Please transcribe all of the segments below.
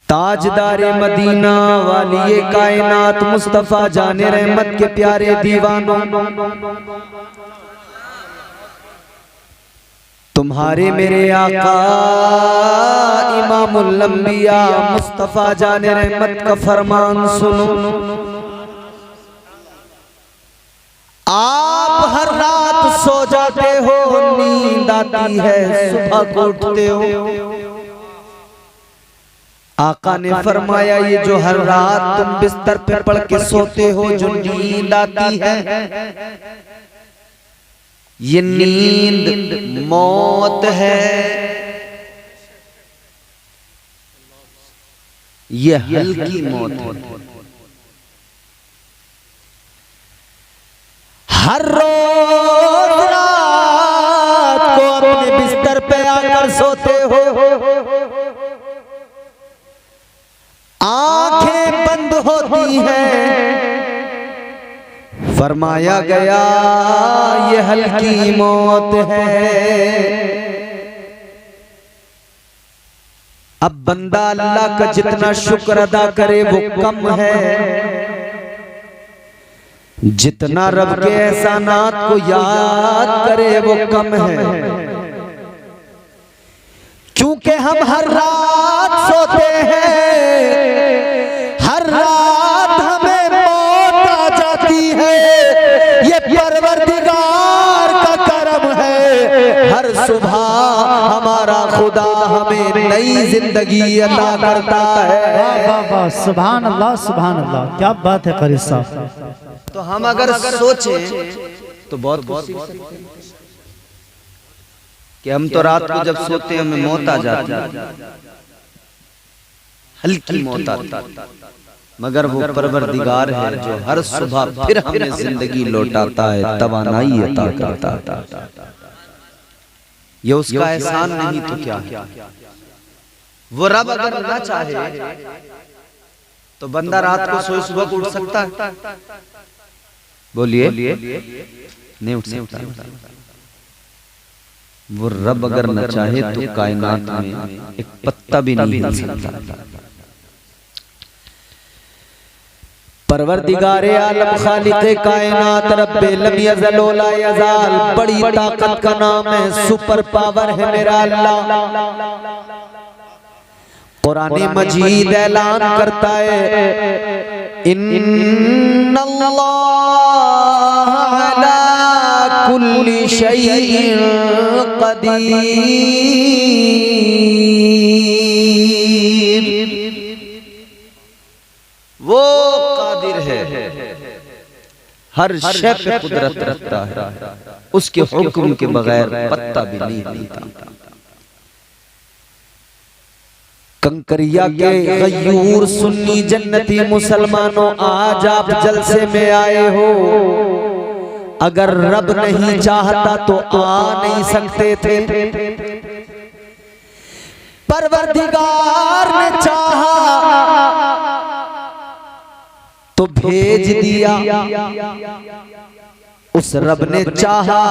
ताजदारे Medina वालिए कायनात मुस्तफा जाने रहमत के प्यारे दीवानों, तुम्हारे मेरे आका इमामुल अंबिया मुस्तफा जाने रहमत का फरमान सुनो। आप हर रात सो जाते हो, नींद आती है, सुबह को उठते हो। आका ने फरमाया ये जो हर रात तुम बिस्तर पे पड़ के सोते हो, जो नींद आती है, ये नींद मौत है, ये हल्की मौत है। हर रोज रात को अपने बिस्तर पे आकर सोते हो, आंखें बंद होती हैं, फरमाया गया ये हल्की मौत है। अब बंदा अल्लाह का जितना शुक्र अदा करे वो कम है, जितना रब के एहसानात को याद करे वो कम है। क्योंकि हम हर रात सोते हैं, हर रात हमें मौत आ जाती है, ये परवरदिगार का करम है। हर सुबह हमारा खुदा हमें नई जिंदगी अता करता है। वाह वाह वाह, सुभान अल्लाह सुभान अल्लाह, क्या बात है क़ारी साहब। तो हम अगर सोचें तो बहुत कि हम तो रात को जब सोते हैं हमें मौत आ जाती है, हल्की मौत आती है, मगर वो परवरदिगार है जो हर सुबह फिर हमें जिंदगी लौटाता है, तवानाई अता करता है। ये उसका एहसान नहीं तो क्या है। वो रब अगर ना चाहे तो बंदा रात को सोए सुबह को उठ सकता है? बोलिए, नहीं उठ सकता। वो रब अगर न चाहे तो कायनात में एक पत्ता भी नहीं हिल सकता। परवरदिगारे आलम खालिक़े कायनात रब्बे लम यज़ल व ला यज़ाल, बड़ी ताकत का नाम है, सुपर पावर है मेरा अल्लाह। कुरान मजीद ऐलान करता है इन्नल्लाह अला कुल्ली शैइन क़दीर। वो कादिर है, हर शय पे कुदरत रखता है, उसके हुक्म के बगैर पत्ता भी नहीं हिलता। कंकरिया के गयूर सुन्नी जन्नती मुसलमानों, आज आप जलसे में आए हो, अगर रब नहीं चाहता तो आ नहीं सकते थे। परवरदिगार ने चाहा तो भेज दिया, उस रब ने चाहा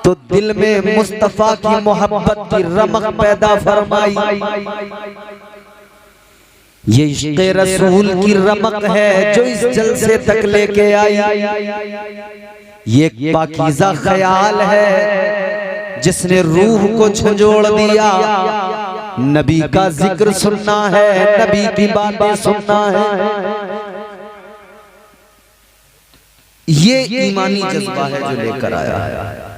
तो दिल में मुस्तफा की मोहब्बत की रमक पैदा फरमाई। ये इश्क़ रसूल की रमक है जो इस जलसे तक लेके आई। ये एक पाकीज़ा ख्याल है जिसने रूह को झंझोड़ दिया। नबी का जिक्र सुनना है, नबी की बातें सुनना है, ये ईमानी जज्बा है जो लेकर आया है।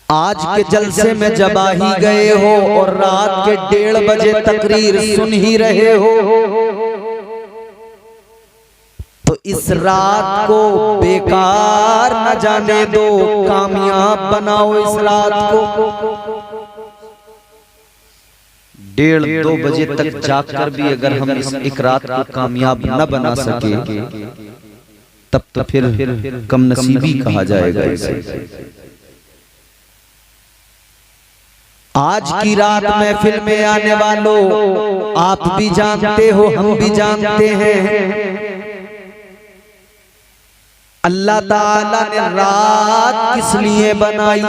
आज के जलसे में जब आ ही गए हो और रात के 1:30 बजे तकरीर सुन ही रहे हो, तो इस रात को बेकार न जाने दो, कामयाब बनाओ इस रात को। 1:30-2 बजे तक जागकर भी अगर हम इस एक रात को कामयाब न बना सके तब तो फिर कम नसीबी कहा जाएगा इसे। आज की रात महफिल में आने वालों, आप भी जानते हो, हम भी जानते हैं, अल्लाह ताला ने रात किस लिए बनाई।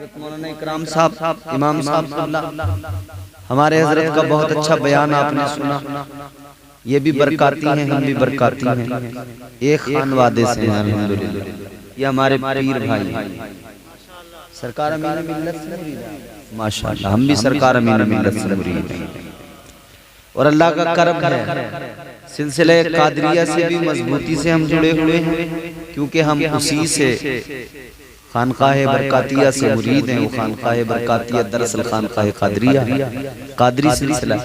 हजरत मौलाना इकराम साहब, इमाम साहब, हमारे हजरत का बहुत अच्छा बयान आपने सुना। ये भी बरकाती हैं, हम भी बरकाती हैं, एक खान वादे से हैं अल्हम्दुलिल्लाह। ये हमारे पीर भाई सरकार अमीन मिल्लत से मुरीद हैं माशाअल्लाह, हम भी सरकार अमीन मिल्लत से मुरीद हैं। और अल्लाह का करम है, सिलसिले कादरिया से भी मजबूती से हम जुड़े हुए हैं, क्योंकि हम उसी से खानकाह बरकातिया से मुरीद हैं। वो खानकाह बरकातिया दरअसल खानकाह कादरिया, कादरी सिलसिला,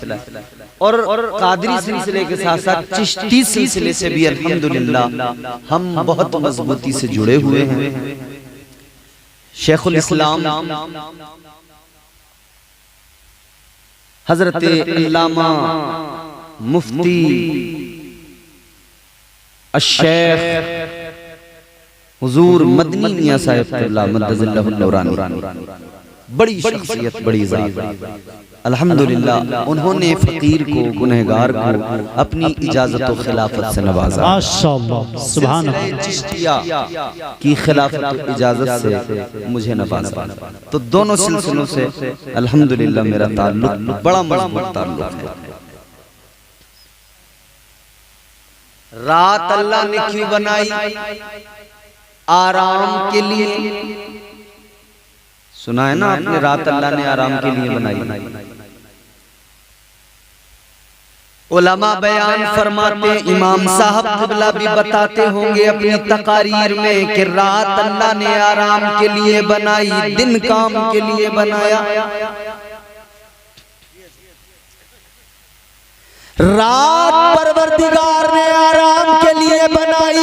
और कादरी सिलसिले के साथ साथ चिश्ती सिलसिले से भी अल्हम्दुलिल्लाह हम बहुत मजबूती से जुड़े हुए हैं। शेखुल इस्लाम हजरत अल्लामा मुफ्ती अश-शेख हुजूर मदनी मियां साहिब क़िबला मद्दज़िल्लाहुल नूरानी, बड़ी शख्सियत, बड़ी ज़ात, अल्हम्दुलिल्लाह उन्होंने फकीर को, गुनहगार को अपनी इजाजत और खिलाफत से नवाजा। माशाअल्लाह, सुभान अल्लाह। चिश्तिया की खिलाफत और इजाजत से मुझे नवाजा। तो दोनों सिलसिलों से अल्हम्दुलिल्लाह मेरा ताल्लुक बड़ा मजबूत ताल्लुक है। रात अल्लाह ने क्यों बनाई? आराम के लिए। सुना है ना आपने, रात अल्लाह ने आराम के लिए बनाई। उलमा बयान फरमाते, इमाम साहब क़िबला भी बताते होंगे अपनी तकारीर में कि रात अल्लाह ने आराम के लिए बनाई, दिन काम के लिए बनाया। रात परवरदिगार ने आराम के लिए बनाई।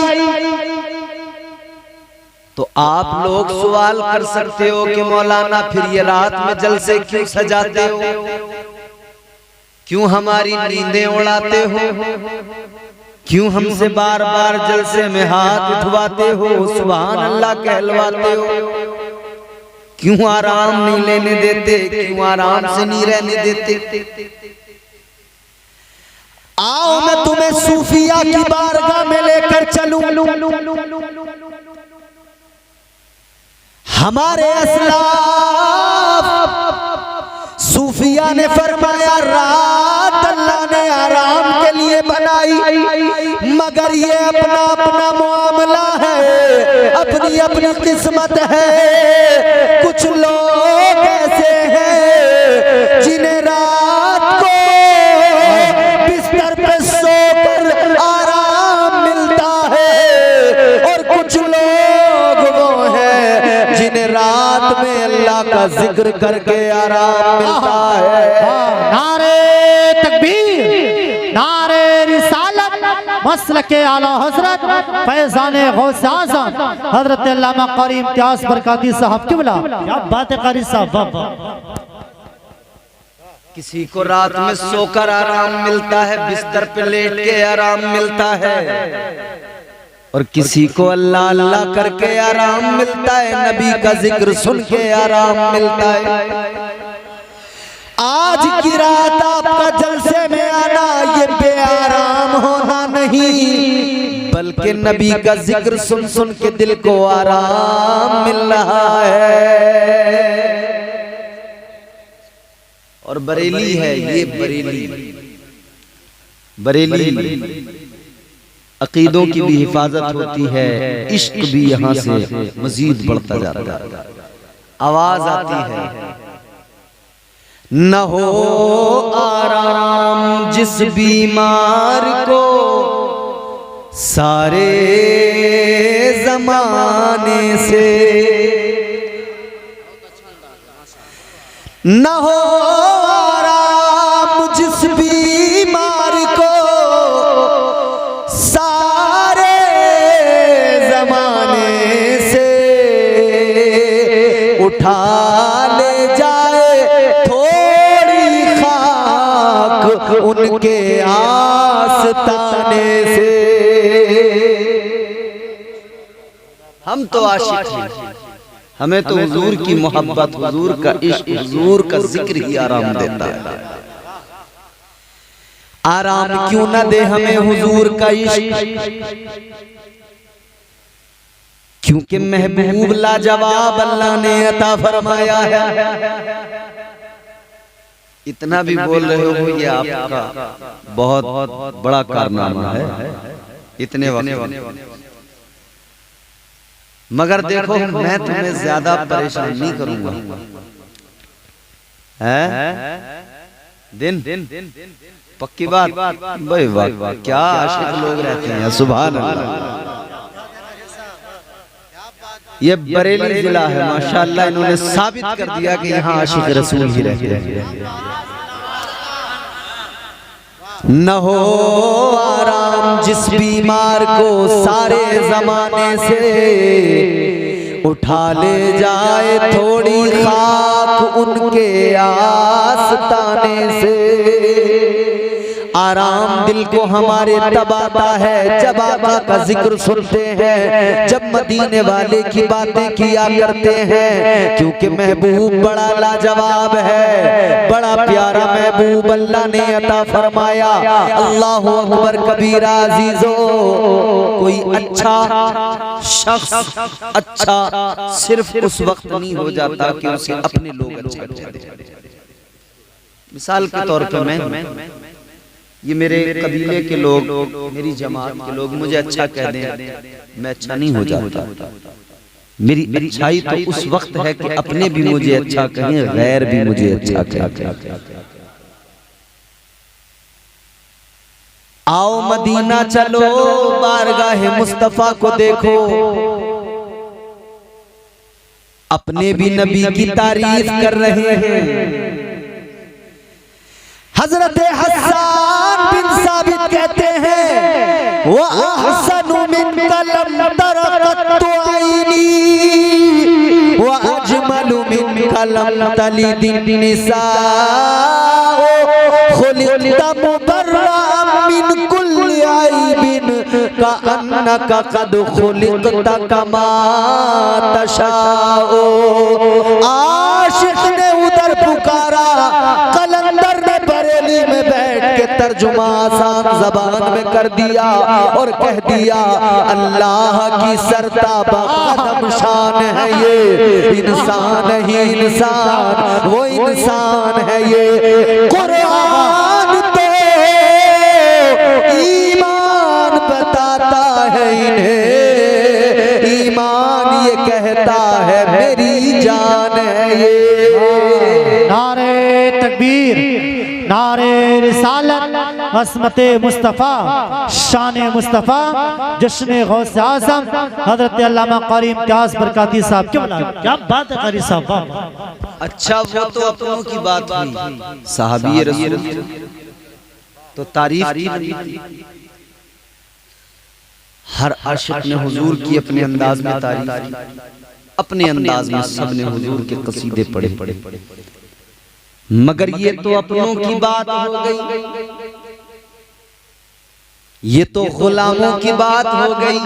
तो आप लोग सवाल कर सकते हो कि मौलाना फिर ये रात में जलसे क्यों सजाते हो, क्यों हमारी नींदें उड़ाते हो, क्यों हमसे बार बार जलसे में हाथ उठवाते हो, सुभान अल्लाह कहलवाते हो, क्यों आराम नहीं लेने देते, क्यों आराम से नहीं रहने देते? आओ मैं तुम्हें सूफिया की बारगाह में लेकर चलूं। हमारे असलाफ सूफिया ने फरमाया रात अल्लाह ने आराम के लिए बनाई, मगर ये अपना अपना मामला है, अपनी अपनी किस्मत है। कुछ लोग ऐसे हैं जिन्हें रात को बिस्तर पे सोकर आराम मिलता है, और कुछ लोग वो हैं जिन्हें रात में अल्लाह का जिक्र करके आराम मिलता है। नारे तकबीर, नारे रिसालत, मसलके आला हजरत फैज़ाने गौसे आज़म हजरत अल्लामा कारी इम्तियाज बरकाती साहब क़िबला। क्या बात है कारी साहब, वाह वाह। किसी को रात में सोकर आराम मिलता है, बिस्तर पे लेट के आराम मिलता है, और किसी को अल्लाह अल्लाह करके आराम मिलता है, नबी का जिक्र सुन के आराम मिलता है। आज की रात आपका जलसे में आना ये बेआराम होना नहीं, बल्कि नबी का जिक्र सुन सुन के दिल को आराम मिल रहा है। और बरेली है ये, बरेली अकीदों की भी हिफाजत होती है, इश्क भी यहाँ से मजीद बढ़ता जाता है। आवाज आती है, न हो आराम जिस बीमार को सारे जमाने से, न हो आराम जिस बीमार को सारे जमाने से, उठा ले जाए थोड़ी खाक उनके आस्ताने से। हम तो आशिक हैं, हमें तो हुजूर की मोहब्बत, हुजूर का इश्क, हुजूर का जिक्र ही आराम देता है। आराम क्यों न दे हमें हुजूर का इश्क, क्योंकि महबूब लाजवाब अल्लाह ने अता फरमाया है। इतना भी बोल रहे हो ये आपका बहुत बड़ा कारनामा है इतने वक्त। मगर देखो मैं तुम्हें ज्यादा परेशान नहीं करूंगा। है दिन पक्की बात भाई, वाह क्या आशिक लोग रहते हैं, सुभान अल्लाह। ये बरेली जिला है माशाअल्लाह, इन्होंने साबित कर दिया कि यहाँ आशिक रसूल ही रहते हैं। न हो आराम जिस बीमार को सारे जमाने से, उठा ले जाए थोड़ी खाक उनके आस्ताने से। आराम दिल को हमारे तब आता है जब आका का जिक्र सुनते हैं, जब मदीने वाले की बातें किया करते हैं। क्योंकि महबूब बड़ा लाजवाब है, बड़ा प्यारा महबूब अल्लाह ने अता फरमाया। अल्लाहु अकबर कबीरा अजीजो, कोई अच्छा शख्स अच्छा सिर्फ उस वक्त नहीं हो जाता कि उसे अपने लोग अच्छे लगते हैं। मिसाल के तौर पर मैं ये मेरे कबीले के लोग, मेरी जमात के लोग मुझे अच्छा कह दें, मैं अच्छा नहीं हो जाता। मेरी अच्छाई तो उस वक्त है कि अपने भी मुझे अच्छा कहें, गैर भी मुझे अच्छा कहें। आओ मदीना चलो, बारगाह मुस्तफा को देखो, अपने भी नबी की तारीफ कर रहे हैं। हजरत हसन बिन साबित कहते हैं, वो अहसनु मिन कलम तरकत आईनी, वो अजमलु मिन कलम तलिदिन निसा, खुलिक़्ता मुबर्रअम मिन कुल्ली ऐबिन कअन्नका क़द खुलिक़्ता कमा तशाओ। आशिक ने उधर पुकारा, कलंदर ने बरेली में बैठ के तर्जुमा आसान जबान में कर दिया और कह दिया, अल्लाह की सरताबा कदम शान है ये, इंसान ही इंसान, वो इंसान है ये। कुरान तो ईमान बताता है इन्हें, ईमान ये कहता है मेरी जान है ये। नारे तकबीर, नारे रिसालत, असमत मुस्तफ़ा, शान मुस्तफ़ा, जश्न गौसे आज़म हज़रत अल्लामा कारी इम्तियाज़ बरकाती साहब। क्या बात है कारी साहब। अच्छा वो तो अपनों की बात हुई, सहाबी रसूल तो तारीफ की। हर आशिक ने हुजूर की अपने अंदाज में तारीफ, अपने अंदाज में सबने हुजूर के कसीदे पढ़े। मगर ये तो अपनों की बात हो गई, ये तो गुलामों की बात हो गई।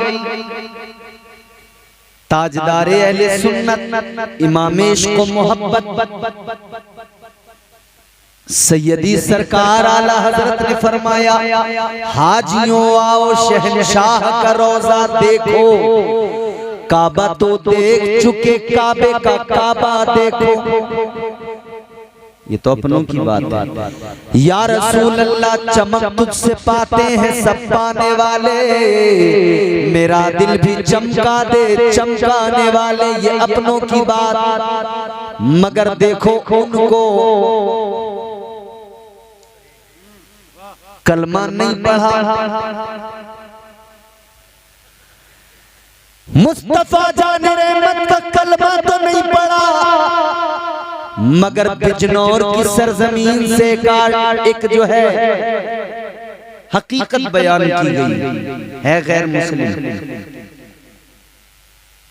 ताजदारे अहले सुन्नत, इमामे इश्क़ व मोहब्बत, सैयदी सरकार आला हजरत ने फरमाया, हाजियों आओ शहनशाह का रोजा देखो, काबा तो देख चुके, काबे का काबा देखो। ये तो अपनों की बात है। या रसूल अल्लाह चमक तुझसे पाते हैं सब पाने वाले, मेरा दिल भी चमका दे चमकाने वाले, ये अपनों की बात। मगर देखो उनको कलमा नहीं पढ़ा, मुस्तफा जान रहमत का कलमा तो नहीं पढ़ा, मगर बिजनौर की सरजमीन से एक जो है हकीकत बयान की गई है, गैर मुस्लिम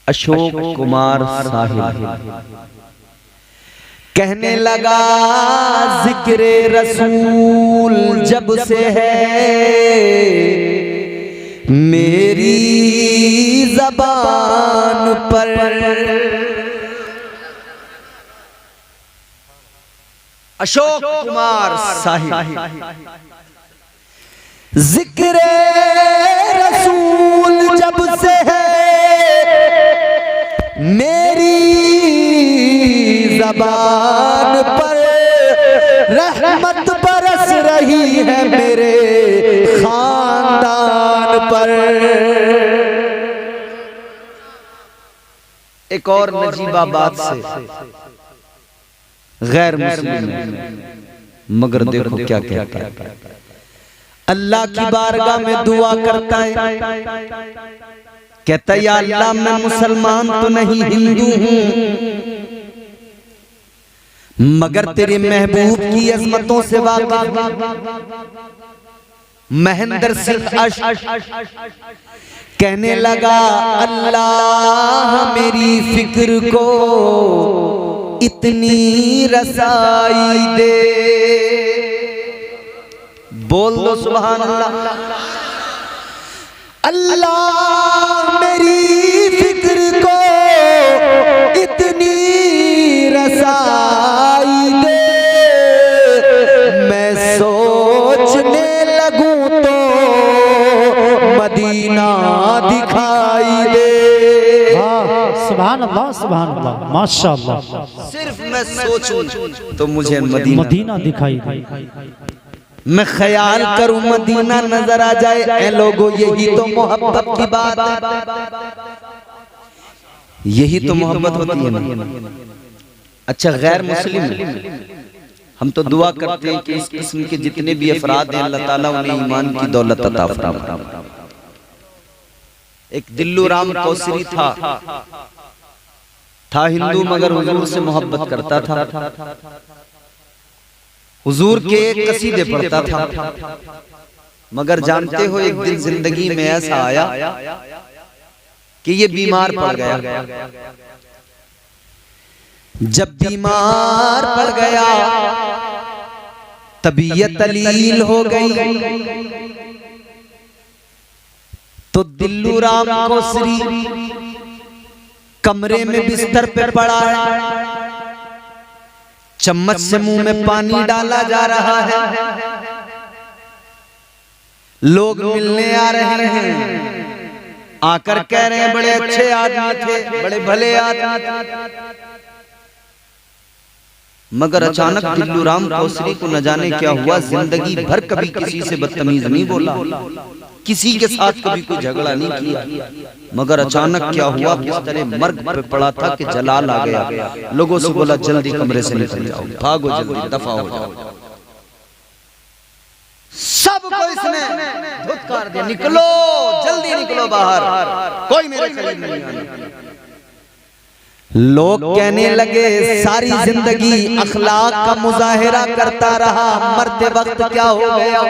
अशोक कुमार साहिब कहने लगा, जिक्रे रसूल जब से है मेरी ज़बान पर, अशोक कुमार साहिब, जिक्रे रसूल जब से है मेरी ज़बान पर रहमत बरस रही है मेरे खानदान पर। एक और नजीबाबाद से गैर मुस्लिम मगर देखो क्या कहता है, अल्लाह की बारगाह में दुआ करता है, कहता है या अल्लाह मैं मुसलमान तो नहीं हिंदू हूं, मगर तेरे महबूब की अजमतों से वाकिफ। महेंद्र सिंह कहने लगा अल्लाह मेरी फिक्र को इतनी रसाई दे। बोल दो सुभान अल्लाह। अल्लाह मेरी फिक्र को इतनी रसाई दे, मैं सोचने लगूं तो मदीना दिखाई दे। सुभान अल्लाह माशाअल्लाह। सिर्फ मैं सोचूं तो मुझे मदीना दिखाई दे, मैं ख्याल करूं मदीना नजर आ जाए। ऐ लोगों यही तो मोहब्बत की बात है, यही तो मोहब्बत होती है ना। अच्छा गैर मुस्लिम हम तो दुआ करते हैं कि इस किस्म के जितने भी अफराद हैं अल्लाह ताला उन्हें ईमान की दौलत अता फरमाए। एक दिल्लू राम कौसरी था हिंदू मगर हुजूर से मोहब्बत करता था, हुजूर के एक कसीदे पढ़ता था, मगर जानते हो एक दिन जिंदगी में ऐसा आया कि ये बीमार पड़ गया। जब बीमार पड़ गया तबीयत अलील हो गई, तो दिल्लू राम कौसरी कमरे में बिस्तर पे पड़ा है, चम्मच से मुंह में पानी डाला जा रहा है, लोग मिलने आ रहे हैं, आकर कह रहे हैं बड़े अच्छे आदमी थे, बड़े भले आदमी। मगर अचानक दिल्लू राम कौसरी को न जाने क्या हुआ, जिंदगी भर कभी किसी से बदतमीज नहीं बोला, किसी के साथ कभी कोई झगड़ा नहीं किया, मगर अचानक क्या हुआ किस तरह मर्ग पे पड़ा था कि जलाल आ गया। लोगों से बोला जल्दी कमरे से निकल जाओ, भागो जल्दी दफा हो जाओ। सबको इसने धुतकार दिया, निकलो जल्दी निकलो बाहर, कोई मेरे करीब नहीं आना। लोग कहने लगे सारी जिंदगी अखलाक का मुजाहिरा करता रहा, मरते वक्त क्या हो गया,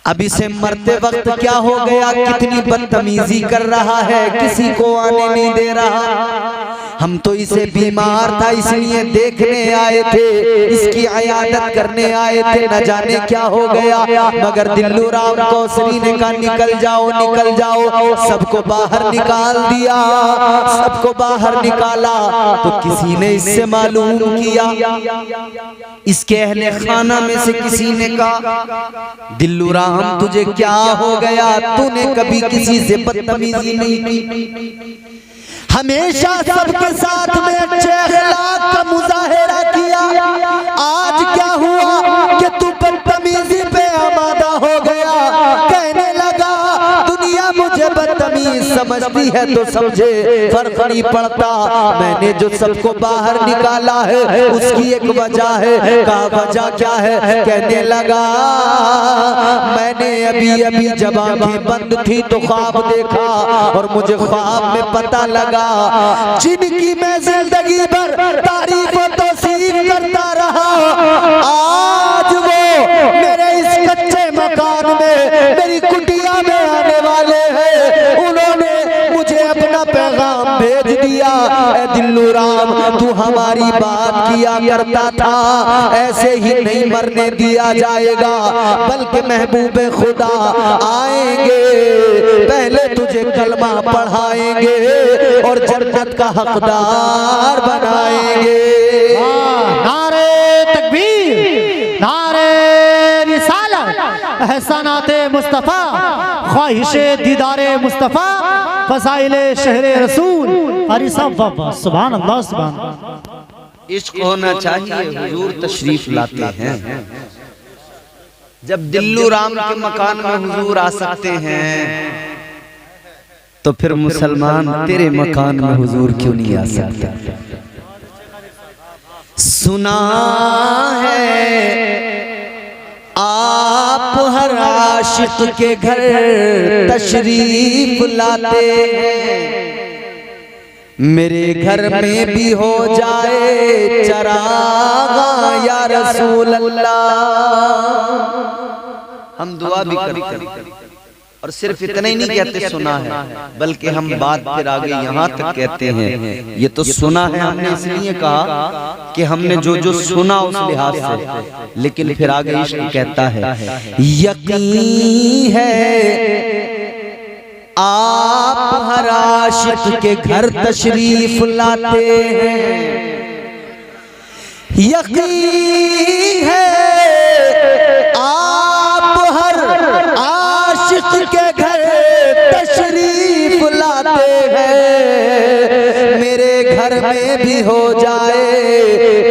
अब इसे मरते वक्त क्या हो गया, कितनी बदतमीजी कर रहा है, किसी को आने नहीं दे रहा। हम तो इसे बीमार था इसलिए देखने आए थे, इसकी इयादत करने आए थे, न जाने क्या हो गया। मगर दिल्लू राम कौसरी ने कहा निकल जाओ निकल जाओ, सबको बाहर निकाल दिया, सबको बाहर निकाला। तो किसी ने इससे मालूम किया, इसके अहले खाना में से किसी ने कहा दिल्लू राम तुझे क्या हो गया, तूने कभी किसी से बदतमीजी नहीं की, हमेशा सबके साथ में अच्छे अखलाक का मुजाहिरा किया, आज क्या हुआ कि तू बदतमीजी पे आमादा हो गया। कहने लगा दुनिया मुझे बदतमीज समझती है तो समझे, फर्क नहीं पड़ता, मैंने जो सबको बाहर निकाला है उसकी एक वजह है। कहा वजह क्या है, कहने लगा मैंने अभी अभी जब आंखें बंद थी तो ख्वाब देखा, और मुझे ख्वाब में पता लगा जिनकी मैं जिंदगी भर तारीफ और तौसीफ करता रहा, आज वो मेरे इस कच्चे मकान में मेरी कुटिया में आने वाले हैं। उन्होंने मुझे अपना पैगाम भेज दिया, ऐ दिल्लू राम तू हमारी बात किया करता था, ऐसे ही नहीं मरने दिया जाएगा, बल्कि महबूबे खुदा आएंगे, पहले तुझे कलमा पढ़ाएंगे और जन्नत का हकदार बनाएंगे। नारे तकबीर, नारे रिसालत, एहसानाते मुस्तफा, ख्वाहिशे दीदारे मुस्तफा। फसाइले शहरे रसूल। कारी साहब वाह वाह, सुभान अल्लाह सुभान अल्लाह। इश्क होना चाहिए, हुजूर तशरीफ लाते हैं। जब दिल्लू राम के मकान में हुजूर आ सकते हैं, तो फिर मुसलमान तेरे मकान में हुजूर क्यों नहीं आ सकते? सुना है आप हर आशिक के घर तशरीफ लाते हैं, मेरे घर में भी हो जाए चरागा या रसूल अल्लाह। हम दुआ भी करते हैं और सिर्फ इतना ही नहीं कहते सुना है, बल्कि हम बात फिर आगे यहाँ तक कहते हैं, ये तो सुना है हमने इसलिए कहा कि हमने जो जो सुना उस लिहाज से, लेकिन फिर आगे इश्क कहता है यकीन है आप हर आशिक के घर तशरीफ लाते हैं, यकीन है आप हर आशिक के घर तशरीफ लाते हैं, मेरे घर में भी हो जाए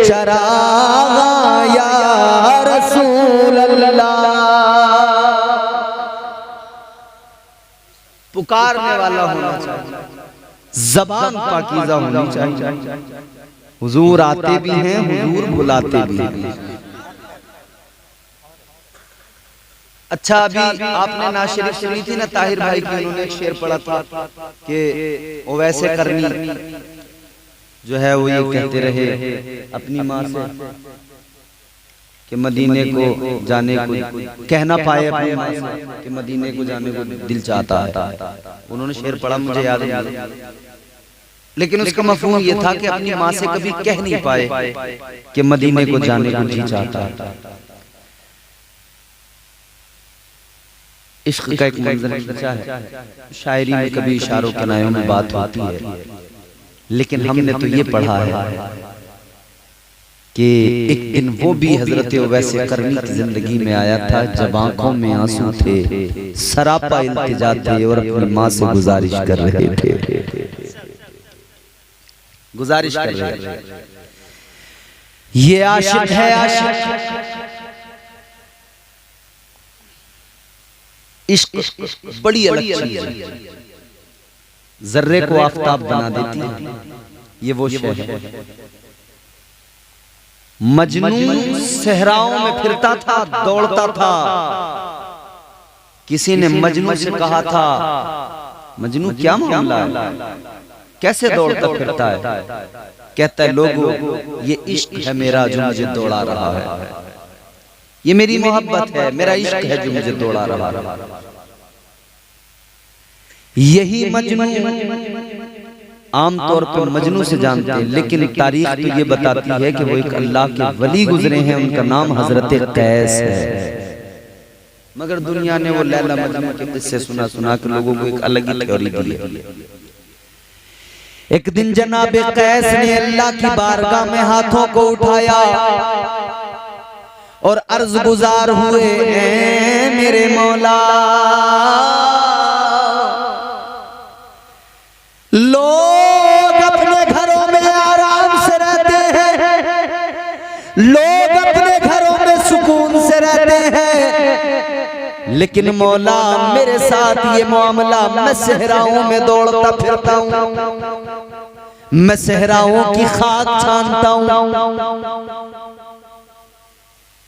चरागा या रसूल अल्लाह। पुकारने वाला होना चाहिए, ज़बान पाकीज़ा होनी चाहिए। हुजूर आते भी हैं, हुजूर बुलाते भी हैं। अच्छा, अभी आपने नात शरीफ सुनी थी ना ताहिर भाई की, उन्होंने एक शेर पढ़ा था कि वो वैसे करनी जो है वो ये कहते रहे अपनी माँ से कि मदीने को जाने को कहना पाए अपनी माँ से कि मदीने को जाने को दिल चाहता है। उन्होंने शेर पढ़ा, मुझे याद है, लेकिन उसका मफहूम ये था कि अपनी माँ से कभी कह नहीं पाए कि मदीने को जाने को जी चाहता है। इश्क का एक मंजर अच्छा है, शायरी में कभी इशारों कनायों में बात होती है, लेकिन हमने तो ये पढ़ा है कि एक दिन वो भी हजरत वैसे करनी की जिंदगी में आया था जब आंखों में आंसू थे, सरापा इल्तिजा थे और अपनी माँ से गुजारिश कर रहे थे, गुजारिश कर रहे थे। ये आशिक है, आशिक इश्क बड़ी अलग चीज है, जर्रे को आफताब बना देती है, ये वो शय है। मजनू सहराओं में फिरता था, दौड़ता था, किसी ने मजनू से कहा था मजनू क्या मामला है, कैसे दौड़ता फिरता है? कहता है लोगों ये इश्क है मेरा जो मुझे दौड़ा रहा है, ये मेरी मोहब्बत है, मेरा इश्क है जो मुझे दौड़ा रहा है। यही मजनू आमतौर पर मजनू से जानते हैं, लेकिन तारीख तो ये बताती है कि वो एक अल्लाह के वली गुजरे हैं, उनका नाम हजरत कैस है। मगर दुनिया ने वो लैला मजनू के किस्से सुना सुना के लोगों को एक अलग ही थ्योरी दी है। एक दिन जनाब कैस ने अल्लाह की बारगाह में हाथों को उठाया और अर्ज गुजार हुए हैं मेरे मौला, लोग अपने घरों में आराम से रहते हैं, लोग अपने घरों में सुकून से रहते हैं, लेकिन मौला मेरे साथ ये मामला, मैं सहराओं में दौड़ता फिरता हूँ, मैं सहराओं की खाक छानता हूँ।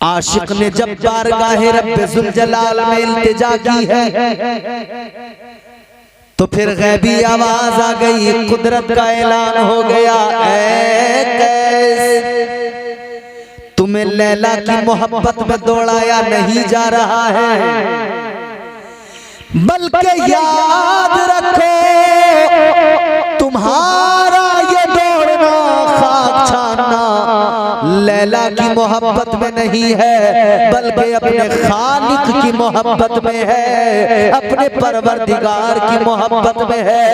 आशिक ने जब बारगाहे रब्बे जुल जलाल में इल्तिजा की है तो फिर गैबी आवाज आ गई, कुदरत का ऐलान हो गया, ऐ कैस तुम्हें लैला की मोहब्बत में दौड़ाया नहीं जा रहा है, बल्कि याद रखो तुम्हारा ये दौड़ना खाक छानना लैला की मोहब्बत में नहीं है, बल्कि अपने खालिक की मोहब्बत में है, अपने परवरदिगार की मोहब्बत में है।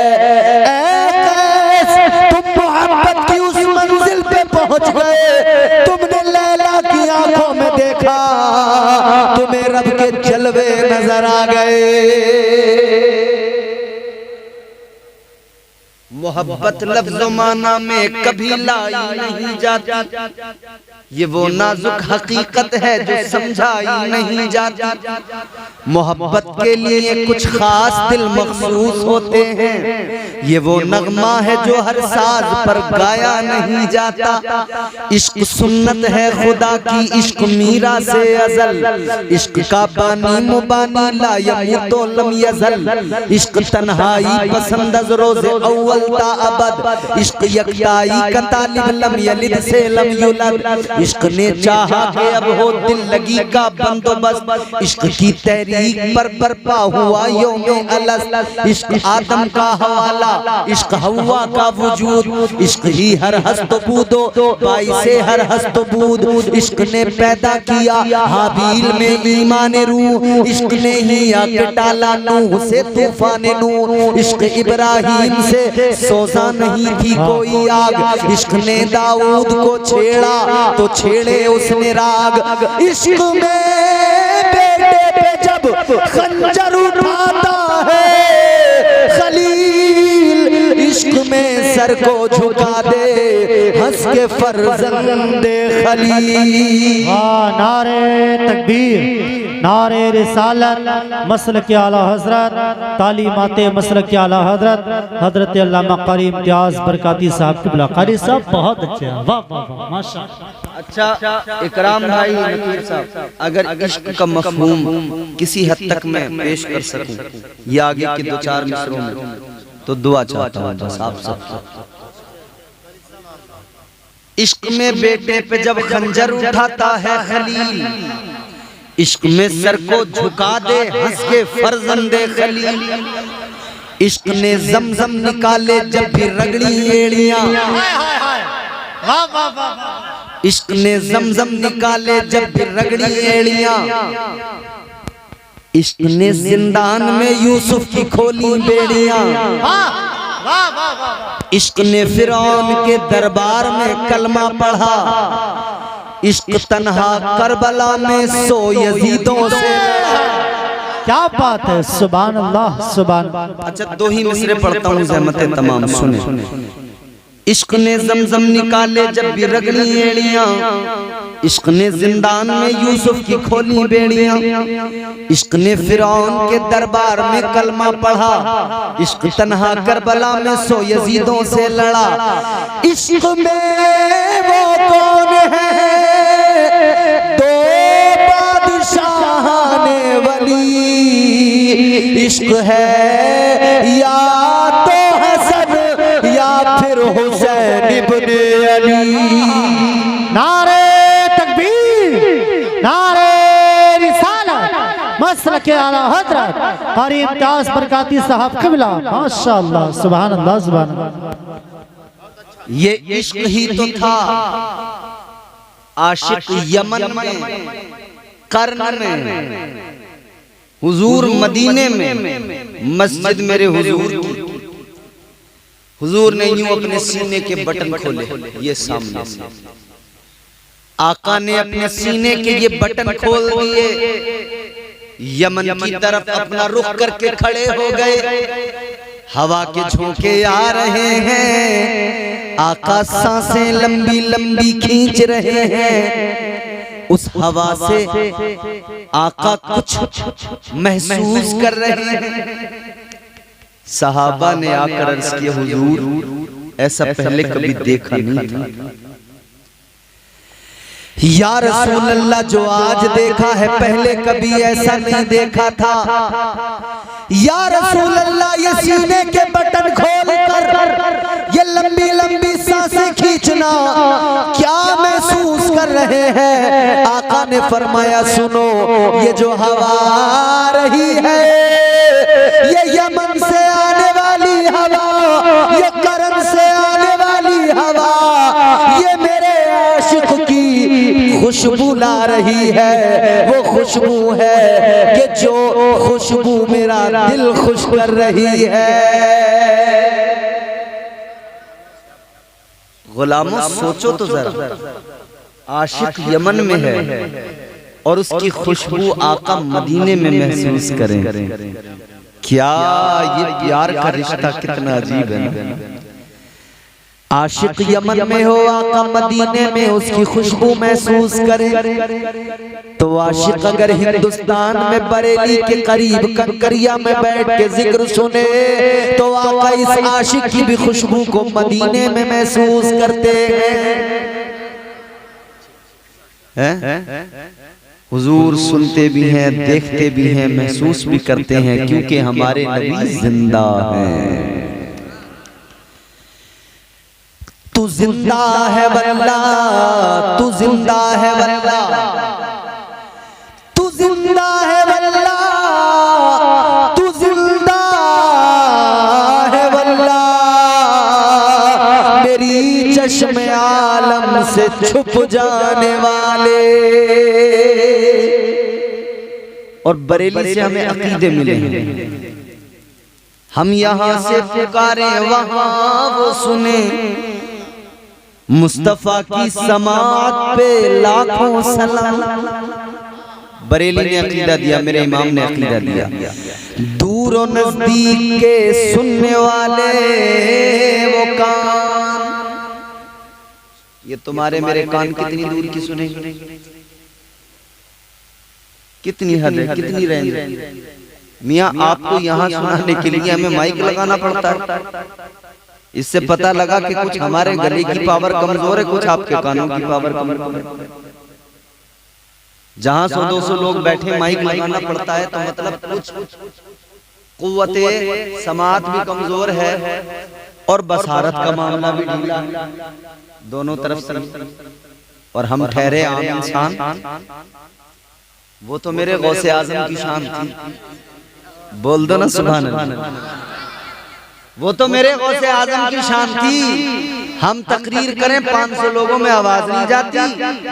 तुम मोहब्बत की उस मंजिल पे पहुंच गए, तुमने लैला की आंखों में देखा, तुम्हें रब के जलवे नजर आ गए। मोहब्बत लफ्ज़ो माना में कभी लाई नहीं जाती, ये वो नाजुक हकीकत है जो समझाई नहीं जाती। मोहब्बत के लिए कुछ खास दिल मखसूस होते हैं, ये वो नगमा है जो हर साज पर गाया नहीं जाता। इश्क सुन्नत है खुदा की, इश्क मीरा से अजल, इश्क का बानी मुबानी ला यमूतो लम यज़ल। इश्क तन्हाई पसंद अज़ रोज़े अव्वल ता अबद, इश्क यकताई का तालिब लम यलिद से लम युलद। इश्क ने चाहा कि अब हो दिल लगी का बंदोबस्त, इश्क की तहरीक पर बरपा हुआ यौमे अलस। इश्क आदम का हवाला, इश्क हवा का वजूद, इश्क ही हर हस्त बूदो बाई से हर हस्त बूद। इश्क ने पैदा किया हाबील में ईमान रूह, इश्क ने ही आके टाला नूह से तूफान नूह। इश्क इब्राहिम से सोजा नहीं थी कोई आग, इश्क ने दाऊद को छेड़ा तो छेड़े उसने राग। इश्क में बेटे पे जब खंजर उठाता है खलील, इश्क में सर को झुका दे हंस के फर्जंदे खलील। नारे तकबीर, नारे रिसालत, मसलक के आला हजरत, तालीमाते मसलक के आला हजरत हजरत अल्लामा कारी इम्तियाज बरकाती साहब किबला। कारी साहब बहुत अच्छे हैं, वाह वाह वाह माशाअल्लाह। अच्छा इकराम भाई नकीर साहब, अगर इश्क का मफहूम किसी हद तक मैं पेश कर सकूं ये आगे के दो चार मिसरों में, तो दुआ चाहता हूं बस आप सब। इश्क में बेटे पे जब खंजर उठाता है खलील, इश्क में सर को झुका दे हंस के फर्जंदे खलील। इश्क ने जमजम निकाले जब भी रगड़ी एड़ियां, इश्क ने जमजम निकाले जब भी रगड़ी एड़ियां। इश्क ने जिंदान में यूसुफ की खोली बेड़ियां, इश्क ने फिरौन के दरबार में कलमा पढ़ा। इश्क तन्हा करबला में सो यजीदों से। क्या बात है, सुभान अल्लाह सुभान। अच्छा दो ही मिसरे पढ़ता हूँ ज़हमते तमाम सुने। इश्क ने जमजम निकाले जब भी रगड़ी एड़ियां, इश्क ने जिंदान में यूसुफ की खोली बेड़ियां। इश्क ने फिरौन के दरबार में कलमा पढ़ा। इश्क तन्हा करबला में सो यजीदों से लड़ा। इश्क में वो कौन है दो बादशाहाने वली, इश्क है या तो हसन या फिर हुसैन इब्ने अली। नारे तकबीर, नारे रिसालत, मसलक के आला हजरत कारी इम्तियाज बरकाती साहब किबला। माशाअल्लाह सुभान अल्लाह सुभान अल्लाह। ये इश्क ही तो था आशिक यमन में, कर्न में, हुजूर मदीने में, मस्जिद मेरे हुजूर की। हुजूर ने यूं अपने सीने के बटन खोले, ये सामने से आका ने अपने सीने के ये बटन खोल दिए, यमन की तरफ अपना रुख करके खड़े हो गए। हवा के झोंके आ रहे हैं, आका सांसें लंबी लंबी खींच रहे हैं। उस हवा से आका कुछ महसूस कर रहे हैं। सहाबा ने आकर अर्ज़ किया, हुजूर ऐसा पहले कभी देखा नहीं था। या रसूल अल्लाह जो आज देखा है पहले कभी ऐसा नहीं देखा था। या रसूल अल्लाह ये सीने के बटन खोल कर ये लंबी लंबी सांसें खींचना क्या महसूस कर रहे हैं? आका ने फरमाया सुनो, ये जो हवा आ रही है ये यमन से आने वाली हवा, ये करम से आने वाली हवा, ये मेरे आशिक की खुशबू ला रही है। वो खुशबू है कि जो खुशबू मेरा दिल खुश कर रही है। गुलामों सोचो तो जरा, आशिक यमन में है और उसकी खुशबू आका मदीने में महसूस करें। क्या ये प्यार का रिश्ता कितना अजीब है ना। आशिक यमन में हो आका मदीने में उसकी खुशबू महसूस करे, तो आशिक अगर हिंदुस्तान में बरेली के करीब कंकरिया में बैठ के जिक्र सुने तो आका इस आशिक की भी खुशबू को मदीने में महसूस करते हैं। हुजूर सुनते भी हैं, देखते भी हैं, महसूस भी करते हैं, क्योंकि हमारे नबी जिंदा हैं। तू जिंदा है वल्ला, तू जिंदा है वल्ला, तू जिंदा है वल्ला, तू जिंदा है वल्ला, मेरी चश्मे आलम से छुप जाने वाले। और बरेली से हमें अकीदे मिले, हम यहाँ से पुकारे वहाँ वो सुने, मुस्तफा की समात पे लाखों सलाम। बरेली ने अकीदा दिया, मेरे इमाम ने अकीदा दिया, दूर और नजदीक के सुनने वाले वो कान, ये तुम्हारे मेरे कान कितनी दूर की सुनेंगे, कितनी हद है, कितनी रेंज है। मियाँ आपको यहाँ सुनाने के लिए हमें माइक लगाना पड़ता है। इससे पता लगा कि कुछ हमारे गले की पावर कमजोर है, कुछ आपके कानों की पावर कमजोर है। जहां 100-200 लोग बैठे माइक लगाना पड़ता है, तो मतलब कुछ कुव्वते समात भी कमजोर है और बसारत का मामला भी ढीला, दोनों तरफ से। और हम ठहरे आम इंसान, वो तो मेरे गौसे आजम की शान थी। बोल दो ना सुभान अल्लाह। वो तो मेरे गौसे आजम की शान थी। हम तकरीर करें 500 लोगों में आवाज नहीं जाती,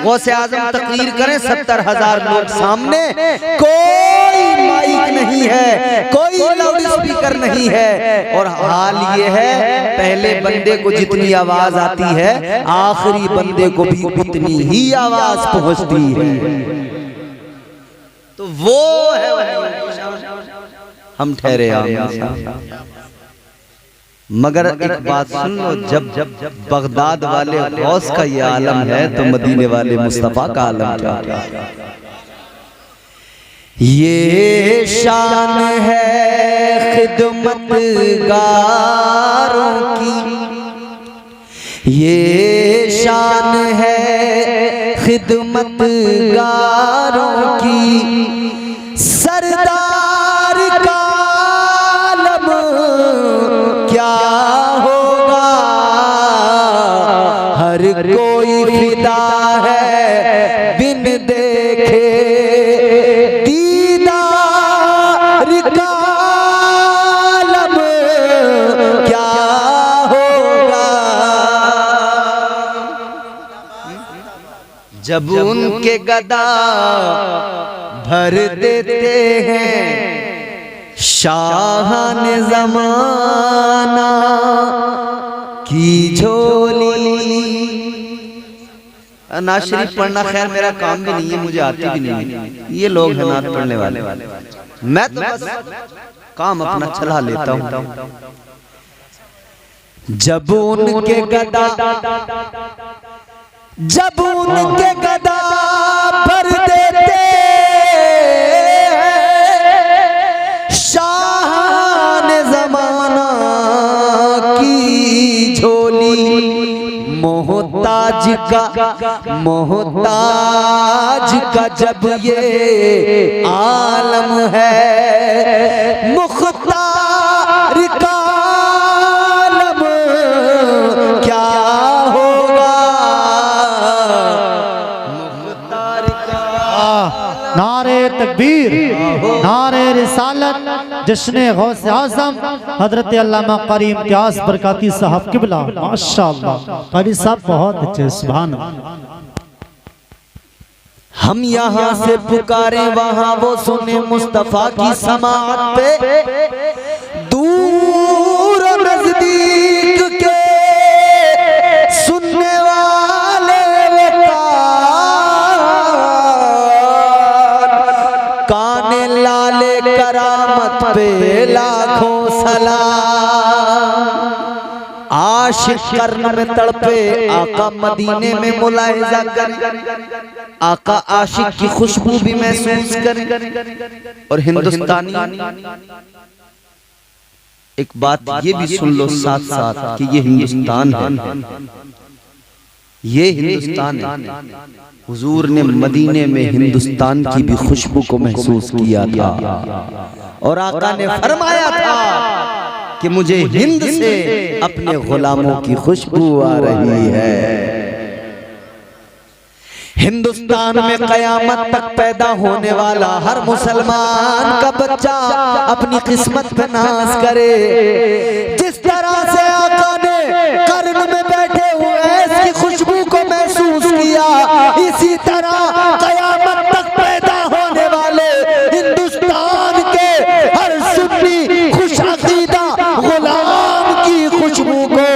गौसे आजम तकरीर करें 70,000 लोग सामने, कोई माइक नहीं है, कोई लाउड स्पीकर नहीं है। और हाल ये है, पहले बंदे को जितनी आवाज आती है आखिरी बंदे को भी उतनी ही आवाज पहुंचती है। तो वो है हम ठहरे मगर एक बात सुन लो, जब बगदाद वाले गौस का ये आलम है तो मदीने वाले मुस्तफा का आलम क्या। ये शान है खिदमतगारों की, ये शान है खिदमतगारों की, सरदार का आलम क्या होगा, हर कोई फिदा है बिन देखे दीदार का आलम क्या होगा। जब उनके गदा भर देते हैं शाहान ज़माना की झोली। नात शरीफ पढ़ना खैर मेरा काम भी नहीं है, मुझे आती भी नहीं है, ये लोग हैं नात पढ़ने वाले। मैं तो बस काम अपना चला लेता हूँ। जब उनके गदा भर देते शाहान ज़माना की झोली, मोहताज का जब ये आलम है, मुख्तार का आलम क्या होगा, मुख्तार का। नारे तकबीर, नारे रिसालत, जश्न गौसे आज़म हजरत अल्लामा कारी इम्तियाज बरकाती साहब किबला। माशाअल्लाह कारी साहब बहुत अच्छे, सुभान अल्लाह। हम यहाँ से पुकारे वहाँ वो सुने, मुस्तफा की समात पे दूर नजदीक के सुनने वाले काने लाले करामत पे लाखों सलाम। आशिक कर्न में तड़पे आका मदीने में मुलाहिजा कर, आका आशिक की खुशबू भी महसूस कर। और हिंदुस्तानी एक बात ये भी सुन लो साथ साथ कि ये हिंदुस्तान है, ये हिंदुस्तान है। हुजूर ने मदीने में हिंदुस्तान की भी खुशबू को महसूस किया था और आका ने फरमाया था कि मुझे हिंद से अपने गुलामों की खुशबू आ रही है। हिंदुस्तान में कयामत तक पैदा होने वाला हर मुसलमान का बच्चा अपनी किस्मत पे नाज करे। जिस तरह से आका ने कर्न में बैठे हुए इसकी खुशबू को महसूस किया, इसी तरह कयामत तक पैदा होने वाले हिंदुस्तान के हर सुन्नी खुश अकीदा गुलाम की खुशबू को,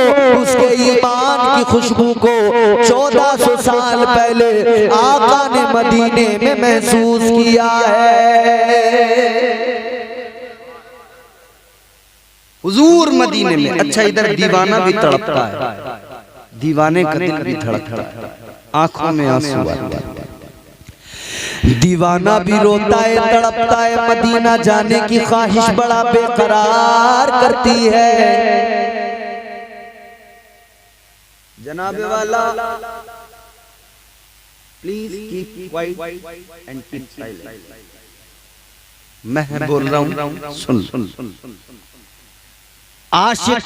उसके ईमान की खुशबू को 1400 साल पहले आका ने मदीने में महसूस किया है। हुजूर मदीने में। अच्छा, इधर दीवाना भी तड़पता है, दीवाने का दिल भी धड़कता है, आंखों में आंसू आते हैं। दीवाना भी रोता है, तड़पता है, मदीना जाने की ख्वाहिश बड़ा बेकरार करती है। जनाबे वाला please keep quiet and keep silent. मैं बोल रहा हूं, सुन। आशिक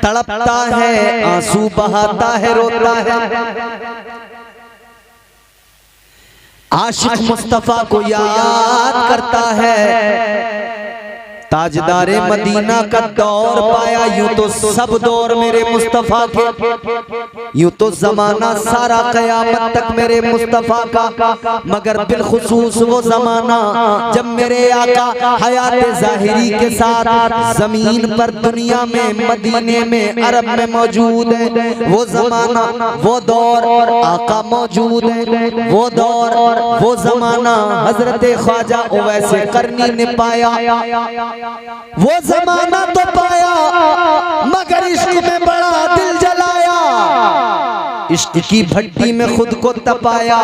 तड़पता है, आंसू बहाता है, रोता है। आशिक मुस्तफा को याद करता है। ताजदारे मदीना का दौर पाया, यूं तो सब दौर मेरे मुस्तफा के, यूं तो जमाना सारा कयामत तक मेरे मुस्तफा का, मगर बिलखुसूस वो जमाना जब मेरे आका हयात ज़ाहिरी के साथ जमीन पर दुनिया में मदीने में अरब में मौजूद है। वो जमाना, वो दौर आका मौजूद है। वो दौर, वो जमाना हजरत ख्वाजा ओवैसे करनी ने पाया। वो जमाना तो पाया मगर इश्क में बड़ा दिल जलाया, इश्क की भट्टी में खुद को तपाया,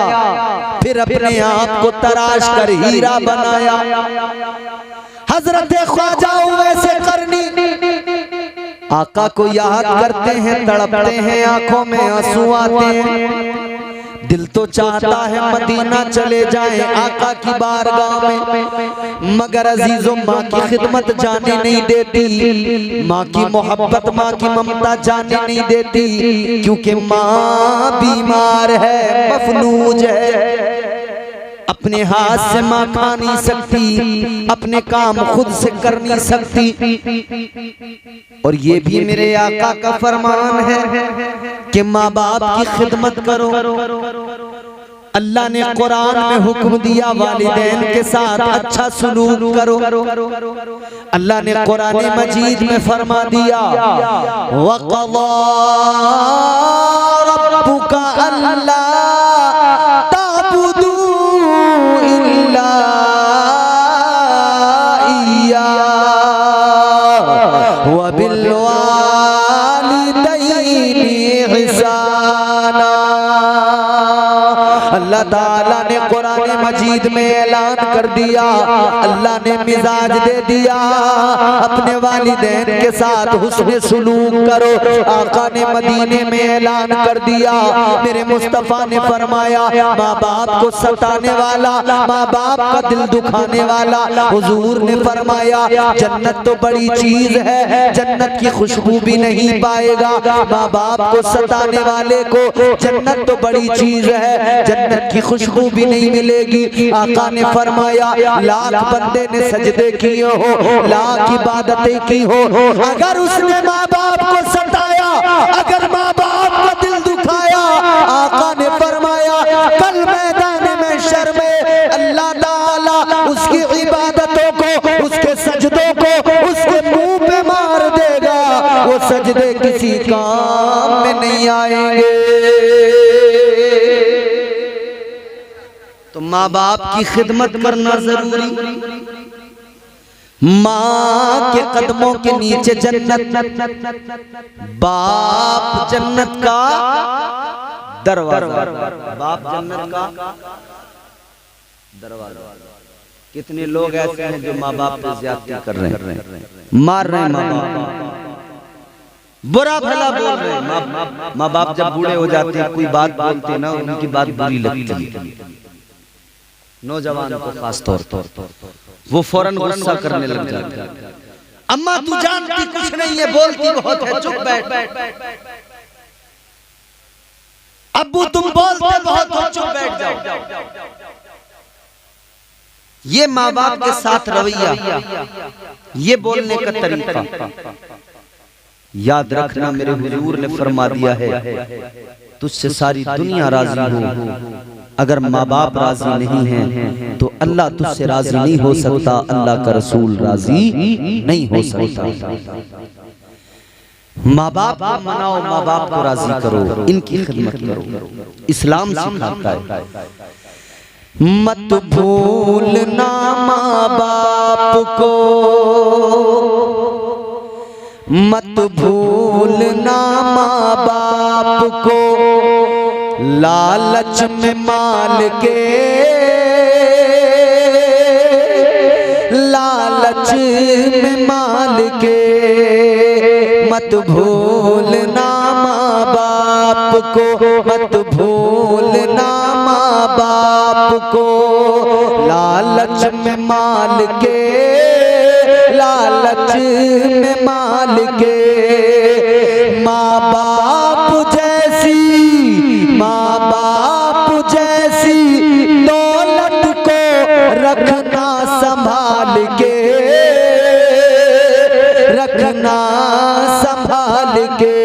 फिर अपने आप को तराश कर हीरा बनाया। हजरत ख्वाजा वैसे करनी आका को याद करते हैं, तड़पते हैं, आंखों में आंसू आते हैं। दिल तो चाहता है मदीना चले जाएं आका की बारगाह में, मगर अजीजों माँ की खिदमत जाने नहीं देती, माँ की मोहब्बत, माँ की ममता जाने नहीं देती, क्योंकि माँ बीमार है, मफलूज है। अपने हाथ से माँ खा नहीं सकती, अपने काम खुद से कर नहीं सकती। और ये भी मेरे आका का फरमान है कि माँ बाप की खिदमत करो। अल्लाह ने कुरान में हुक्म दिया वालिदैन के साथ अच्छा सलूक करो। अल्लाह ने कुरान मजीद में फरमा दिया, वक़ज़ा रब्बुका अल्ला ताबुदू इल्ला इय्याह व बिल वालिदैनि इहसाना। अल्लाह ताला ने कुरान मजीद में ऐलान कर दिया, अल्लाह ने मिजाज दे दिया, अपने वालिदैन के साथ हुस्न सुलूक करो। आका ने मदीने में ऐलान कर दिया, मेरे मुस्तफा ने फरमाया, माँ बाप को सताने वाला, माँ बाप का दिल दुखाने वाला, हुजूर ने फरमाया जन्नत तो बड़ी चीज है, जन्नत की खुशबू भी नहीं पाएगा। माँ बाप को सताने वाले को जन्नत तो बड़ी चीज है, जन्नत की खुशबू भी नहीं मिलेगी। आका ने फरमाया लाख बंदे ने सजदे किए हो, लाख इबादतें की हो, अगर उसने माँ बाप को सताया, अगर माँ बाप का दिल दुखाया, आका ने फरमाया कल मैदान में शर में अल्लाह ताला उसकी इबादतों को, उसके सजदों को उसके मुंह पे मार देगा। वो सजदे किसी काम में नहीं आएंगे। तो माँ बाप की खिदमत करना जरूरी। माँ के कदमों के नीचे जन्नत, बाप जन्नत का दरवाजा, बाप जन्नत का दरवाजा। कितने लोग ऐसे हैं जो माँ बाप पे ज्यादती कर रहे हैं, मार रहे हैं माँ बाप, बुरा भला बोल रहे हैं। माँ बाप जब बूढ़े हो जाते हैं, कोई बात बोलते हैं ना, उनकी बात बुरी लगती है। नौजवान को खास तौर पर वो फौरन गुस्सा करने लग जाते हैं। अम्मा तू जानती कुछ नहीं है, बोलती बहुत है, चुप बैठ। अब्बू तुम बोलते बहुत हो, चुप बैठ जाओ। ये माँ बाप के साथ रवैया, ये बोलने का तरीका, याद रखना मेरे हुजूर ने फरमा दिया है, तुझसे सारी दुनिया राजी हो, अगर माँ बाप राजी नहीं है तो अल्लाह तुझसे राजी नहीं हो सकता, अल्लाह का रसूल राजी नहीं हो सकता। माँ बाप को मनाओ, माँ बाप को राजी करो, इनकी खिदमत करो। इस्लाम सिखाता है मत भूलना माँ बाप को, मत भूलना माँ बाप को, लालच में माल के, लालच में माल के, मत भूलना माँ बाप को, मत भूलना माँ बाप को, लालच में माल के, लालच में माल के। माँ बाप जैसी, माँ बाप जैसी दौलत को रखना संभाल के, रखना संभाल के।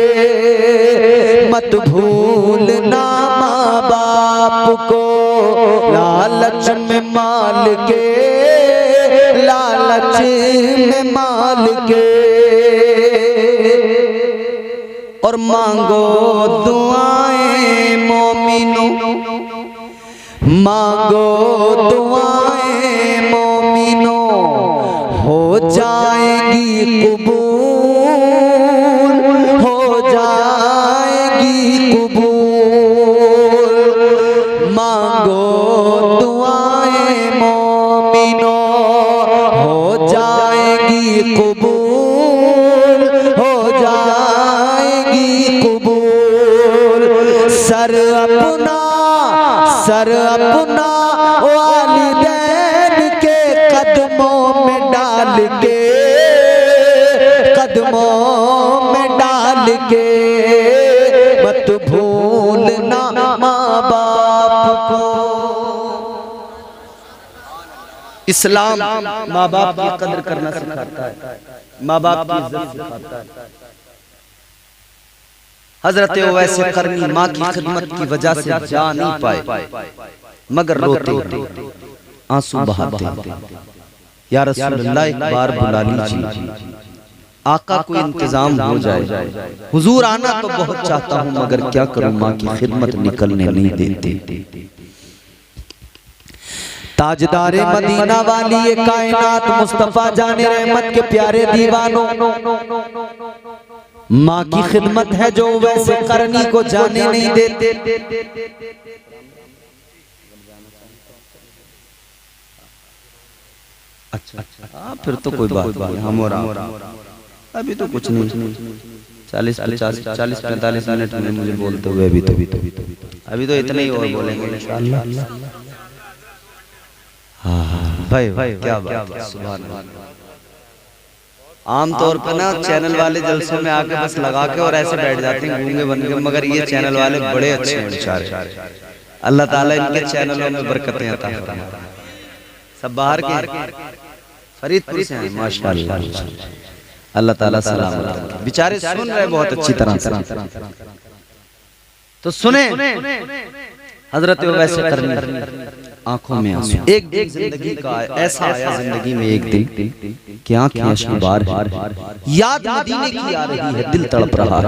मत भूलना माँ बाप को, लालच में माल के, लालच में माल के। और मांगो दुआएं मोमिनो, मांगो दुआएं मोमिनो, हो जाएगी कबूल, हो जाएगी कबूल। मांगो दुआएं मोमिनो, हो जाएगी कबूल, हो जाएगी कबूल। सर अपना, सर अपना वालिदैन के कदमों में डाल के, कदमों में डाल के। मत भूलना माँ बाप को। इस्लाम माँ बाप की कदर करना सिखाता है, माँ बाप की इज्जत सिखाता है। हजरत वैसे करनी माँ की खिदमत की वजह से जा नहीं पाए, मगर रोते आंसू बहाते, या रसूलुल्लाह एक बार बुला लीजिए, आका को इंतजाम हो जाए। हुजूर आना तो बहुत चाहता हूँ, मगर क्या करूँ, माँ की खिदमत निकलने नहीं देते। ताजदारे मदीना वाली ये कायनात मुस्तफा जाने रहमत के प्यारे दीवानों, माँ की खिदमत है जो वैसे करनी को जाने नहीं देते। अच्छा फिर तो कोई बात नहीं, हम और अभी तो कुछ नहीं, 40-45 मिनट में मुझे बोलते हुए अभी तो इतना ही और बोलेंगे इंशाअल्लाह। हाँ भाई क्या बात है, सुभान अल्लाह। आमतौर पर ना चैनल वाले जलसों में आके बस लगा के और ऐसे बैठ जाते हैं गूंगे बन के, मगर ये चैनल वाले बड़े अच्छे हैं बेचारे। अल्लाह ताला इनके चैनलों में बरकतें अता फरमाए। सब बाहर के फरीदपुर से हैं माशाअल्लाह, अल्लाह ताला सलामत रखे। बेचारे सुन रहे बहुत अच्छी तरह से, तो सुने हजरत वैसे करनी आंखों में आंसू। एक दिन जिंदगी का ऐसा आया जिंदगी में एक दिन कि आंखें अश्रुबार याद मदीने की आ रही है, दिल तड़प रहा।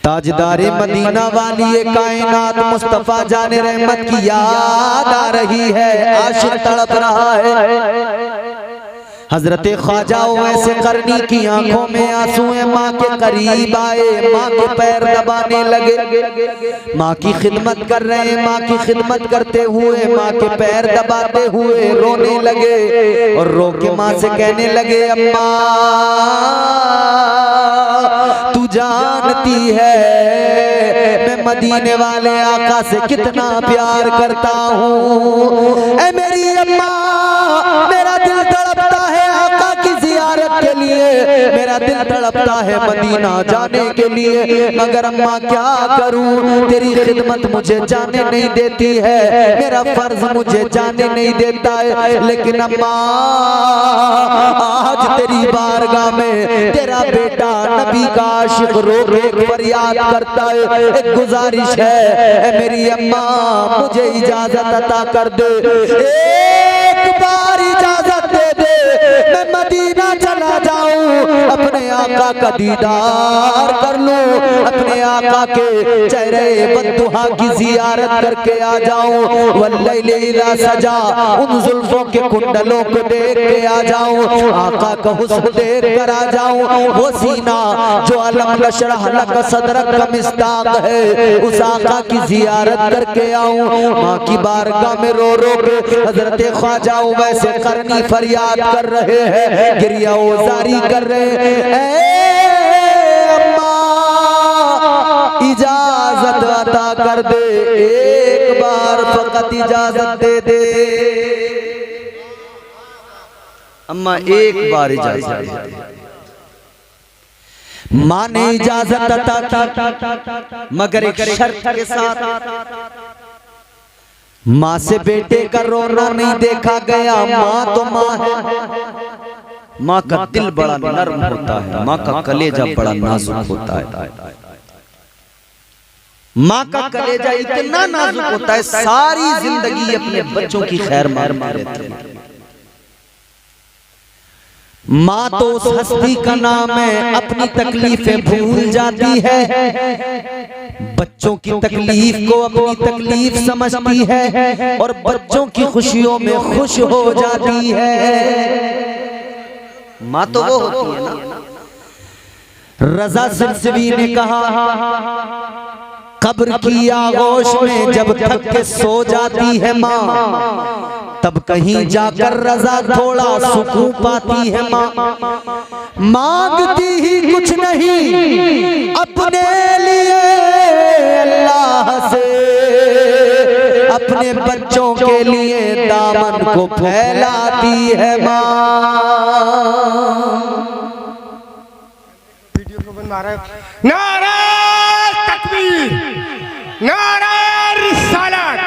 ताजदारे मदीना वाली ये कायनात मुस्तफा जाने रहमत की याद आ रही है, आशिक तड़प रहा है। हजरत ख्वाजा वैसे करनी की आंखों में आंसू है, माँ के करीब आए, माँ के पैर दबाने लगे, माँ की खिदमत कर रहे हैं, माँ की खिदमत करते हुए माँ के पैर दबाते हुए रोने लगे और रो के माँ से कहने लगे, अम्मा तू जानती है मैं मदीने वाले आका से कितना प्यार करता हूँ। ऐ मेरी अम्मा, मेरा दिल तड़पता है आका की जियारत के लिए, मेरा दिल तड़पता है मदीना जाने के लिए, मगर अम्मा क्या करूं, तेरी खिदमत मुझे जाने नहीं देती है, मेरा फर्ज मुझे जाने नहीं देता है, लेकिन अम्मा आज तेरी बारगाह में तेरा बेटा नबी का आशिक रो के फरियाद करता है, एक गुजारिश है मेरी अम्मा मुझे इजाजत अता कर दे, एक बार इजाजत दे दे, मैं मदीना चला जाऊं, अपने आका का दीदार कर लूं, अपने आका के चेहरे बद्दुहा की जियारत करके आ जाऊं, वल्लैल इज़ा सजा, उन जुल्फों के कुंडलों को देख के आ जाऊं, आका का हुस्न देख कर आ जाऊं, वो सीना जो अलम नशरह लक सदरक का मिस्ताक है, उस आका की जियारत करके आऊं। माँ की बारगाह में रो रो के हजरत ख्वाजा वैसे करनी फरियाद कर रहे हैं, गिरिया जारी कर रहे हैं, अम्मा इजाजत अता कर दे, एक बार फकत इजाजत दे दे, अम्मा एक बार इजाजत। माँ ने इजाजत अता की, मगर एक शर्त के साथ, माँ से बेटे का रोना नहीं देखा गया, माँ तो माँ है, माँ का दिल बड़ा नर्म होता है, माँ का कलेजा बड़ा नाजुक होता है, माँ का कलेजा इतना नाजुक होता है, सारी जिंदगी अपने बच्चों की खैर मार रहती है। माँ तो उस हस्ती का नाम है, अपनी तकलीफें भूल जाती है, बच्चों की तकलीफ को अपनी तकलीफ समझती है और बच्चों की खुशियों में खुश हो जाती है। माँ तो वो होती है ना। रजा सिलसिली ने कहा, कब्र की आगोश में जब थक के सो जाती है माँ, तब कहीं जाकर रजा थोड़ा सुकून पाती है माँ। मांगती ही कुछ नहीं अपने लिए अल्लाह से, अपने बच्चों के लिए दामन को फैलाती है माँ। नारा तकबीर, नारा रिसालत,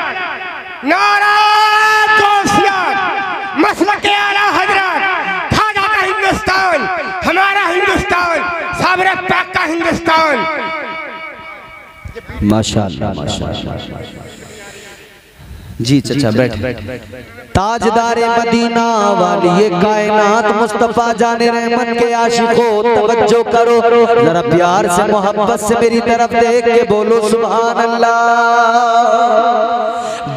नारा गौसियत, मसलके आला हजरत, खाजा का हिंदुस्तान, हमारा हिंदुस्तान, साबरे पाक का हिंदुस्तान। माशाअल्लाह माशाअल्लाह। जी चाचा बैठ। ताजदारे मदीना वाली ये कायनात मुस्तफा जाने रहमत के आशिकों, तवज्जो करो जरा, प्यार से मोहब्बत से मेरी तरफ देख के बोलो सुभान अल्लाह।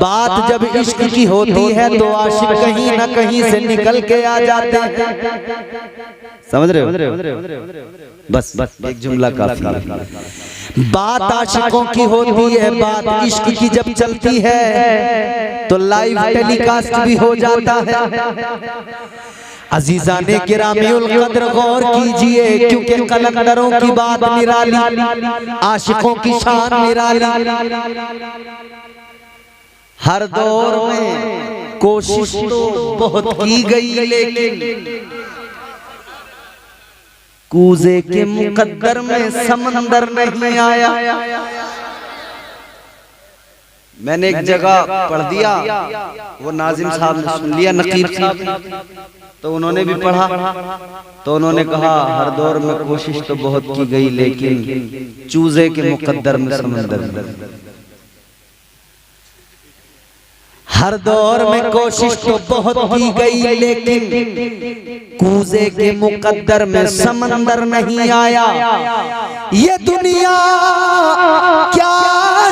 बात जब इश्क की होती है तो आशिक कहीं ना कहीं से निकल के आ जाते हैं, समझ रहे हो? बस एक जुमला काफी। बात आशिकों की होती है, बात इश्क की जब चलती है तो लाइव टेलीकास्ट भी हो जाता है। अजीजाने गिरामीउल कद्र गौर कीजिए, क्योंकि कलंदरों की बात निराली, आशिकों की शान निराली। हर दौर में कोशिश तो बहुत की गई, लेकिन कूजे के मुकद्दर में समंदर नहीं आया। मैंने एक जगह पढ़ दिया, वो नाजिम साहब ने सुन लिया, नकीब साहब, तो उन्होंने भी पढ़ा, तो उन्होंने कहा हर दौर में कोशिश तो बहुत की गई, लेकिन चूजे के मुकद्दर में समंदर। हर दौर में कोशिश तो बहुत की गई, लेकिन कूजे के मुकद्दर में समंदर नहीं आया। ये दुनिया क्या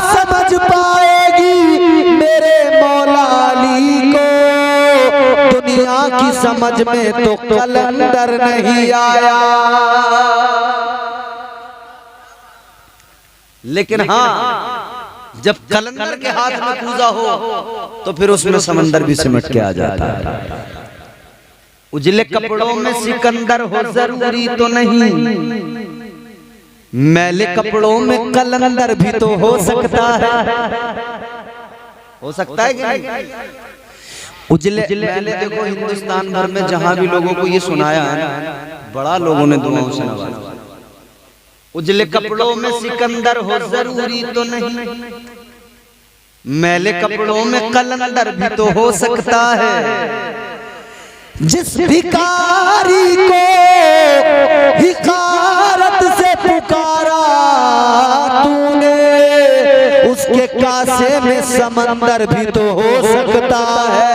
समझ पाएगी मेरे मौला अली को, दुनिया की समझ में तो कलंदर नहीं आया। लेकिन हाँ, जब कलंदर के हाथ में कूजा हो तो फिर उसमें समंदर भी सिमट के आ जाता है। उजले कपड़ों में सिकंदर हो जरूरी तो नहीं, मैले कपड़ों में कलंदर भी तो हो सकता है कि नहीं? उजले मैले देखो, हिंदुस्तान भर में जहां भी लोगों को ये सुनाया है, बड़ा लोगों ने दुआओं से नवाजा। उजले कपड़ों में सिकंदर हो जरूरी तो नहीं, मैले कपड़ों में कलंदर भी तो हो सकता है। जिस भिखारी को हिकारत से पुकारा तूने, उसके कासे में समंदर भी तो हो सकता है।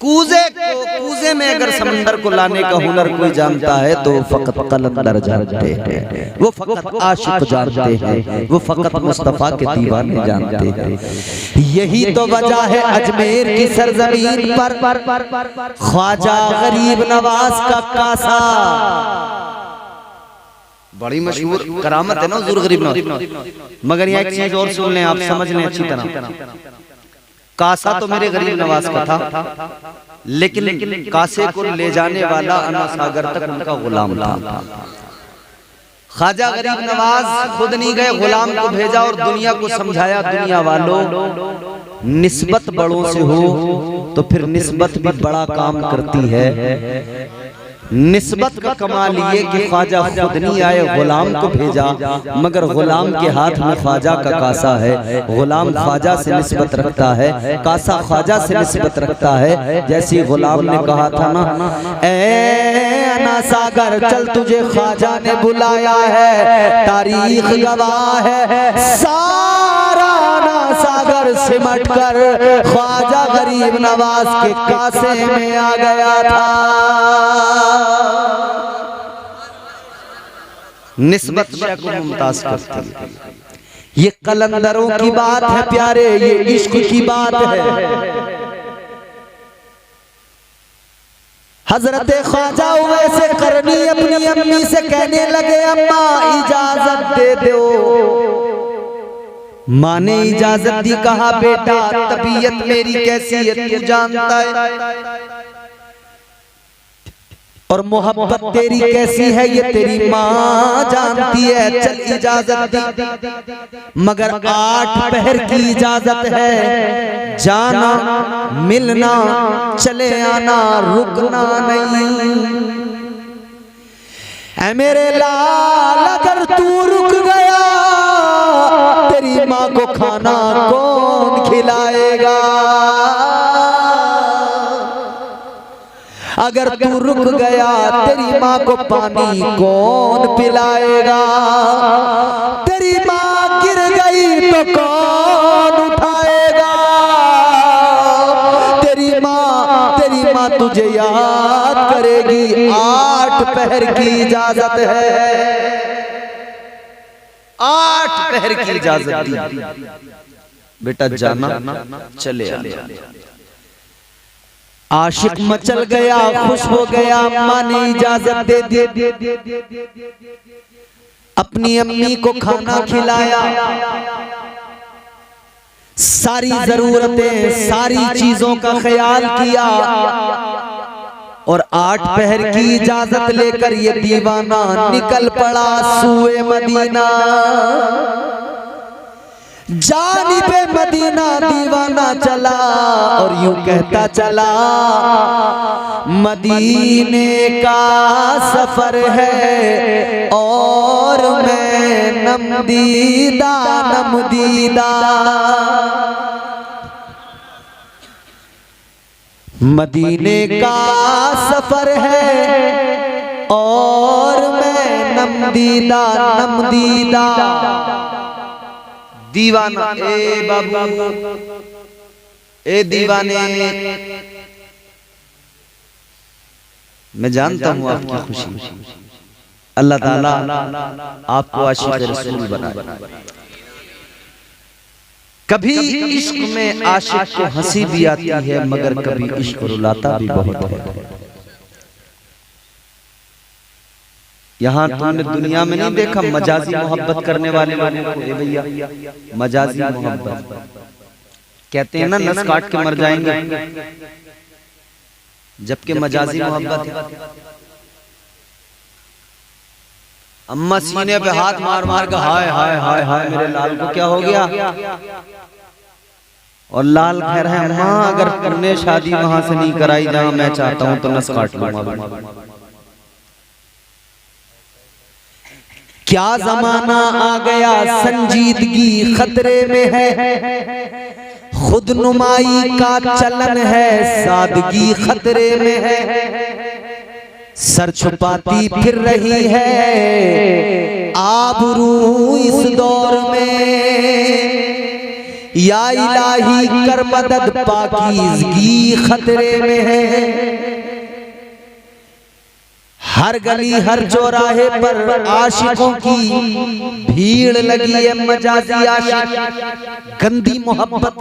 कूजे में अगर समंदर को लाने का हुनर कोई जानता है तो फकत कलंदर जानते हैं, वो फकत आशिक जानते हैं, वो फकत मुस्तफा के दीवाने जानते हैं। यही तो वजह है अजमेर की सरजमीन पर ख्वाजा गरीब नवाज का कासा, बड़ी मशहूर करामत है ना हुजूर गरीब नवाज। मगर यहाँ एक चीज और सुन लें, आप समझ लें अच्छी तरह। कासा तो मेरे गरीब नवाज का था, लेकिन कासे को ले जाने वाला अना सागर तक उनका गुलाम था। ख्वाजा गरीब नवाज खुद नहीं गए, गुलाम को भेजा और दुनिया को समझाया, दुनिया वालों निस्बत बड़ों से हो तो फिर निस्बत भी बड़ा काम करती है। निस्बत का कमाल ये कि ख्वाजा खुद नहीं आए, गुलाम को भेजा, मगर गुलाम के हाथ में ख्वाजा का कासा है। गुलाम ख्वाजा से निस्बत रखता है, कासा ख्वाजा से निस्बत रखता है। जैसे गुलाम ने कहा था ना, ए अना सागर चल तुझे ख्वाजा ने बुलाया है, तारीख गवाह है, सारा अना सागर सिमट कर ख्वाजा गरीब नवाज के कासे में आ गया था। निस्बत शय को मुमताज करती है। ये कलंदरों की बात है प्यारे, ये इश्क की बात है। हजरत ख्वाजा वैसे करनी अपनी अम्मी से कहने लगे, अम्मा इजाजत दे दो। माँ ने इजाजत दी, कहा बेटा तबीयत मेरी कैसी है तू जानता है, और मोहब्बत तेरी कैसी है ये तेरी माँ जानती है। चल इजाजत दी, मगर 8 पहर की इजाजत है, जाना मिलना चले आना रुकना नहीं। ऐ मेरे लाल अगर तू रुक गया, तेरी माँ को खाना कौन खिलाएगा? अगर तू रुक गया, तेरी माँ को पानी कौन पिलाएगा? तेरी माँ गिर गई तो कौन उठाएगा? तेरी माँ तुझे याद करेगी। 8 पहर की इजाजत है, 8 पहर की इजाजत दी, बेटा जाना चले आना। आशिक मचल गया, खुश हो गया, अम्मा ने इजाजत दे दी। अपनी अम्मी को खाना खिलाया, सारी जरूरतें सारी चीजों का ख्याल किया, और 8 पहर की इजाजत लेकर ये दीवाना निकल पड़ा सूए मदीना। जानिबे मदीना दीवाना चला और यूं कहता चला, मदीने का सफर है और मैं नमदीदा नमदीदा। मदीने का सफर है और मैं नमदीदा नमदीदा। दीवाना ए बाबू ए दीवाने, मैं जानता हूं आपकी खुशी, अल्लाह ताला आपको आशिक रसूल बनाए। कभी इश्क में आशिक को हंसी भी आती है, मगर कभी इश्क रुलाता भी बहुत है। यहाँ तुमने दुनिया में नहीं देखा मजाजी मोहब्बत करने वाले लोगों को? ए भैया, मजाजी मोहब्बत कहते हैं ना, नस काट के मर जाएंगे, जबकि मजाजी मोहब्बत है। अम्मा सीने पे हाथ मार मार के हाय हाय हाय हाय मेरे लाल को क्या हो गया, और लाल कह रहा है अम्मा अगर तुमने शादी वहां से नहीं कराई जहां मैं चाहता हूं तो नस काट लूंगा। क्या जमाना आ गया संजीदगी खतरे में है, खुद नुमाई का चलन है सादगी खतरे में है, सर छुपाती फिर रही है आबरू इस दौर में, या इलाही कर मदद पाकीज़गी खतरे में है। हर गली हर चौराहे पर आशिकों की भीड़ लगी है, मजाजी आशिक गंदी मोहब्बत,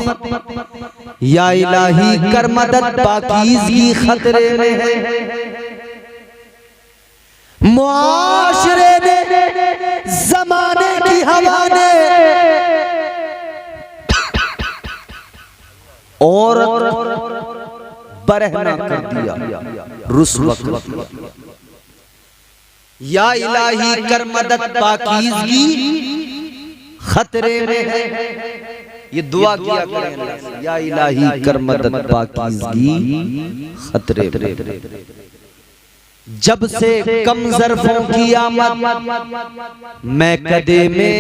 या इलाही कर मदद पाकीज़गी खतरे में है। मुआशरे ने ज़माने की हवा ने और बरहना कर दिया रुस्वा कर दिया, या इलाही कर मदद पाकीज़गी खतरे में है। ये दुआ किया करें अल्लाह से, या इलाही कर मदद पाकीज़गी खतरे में। जब से कम ज़र्फ़ों की आमद मैं कदे में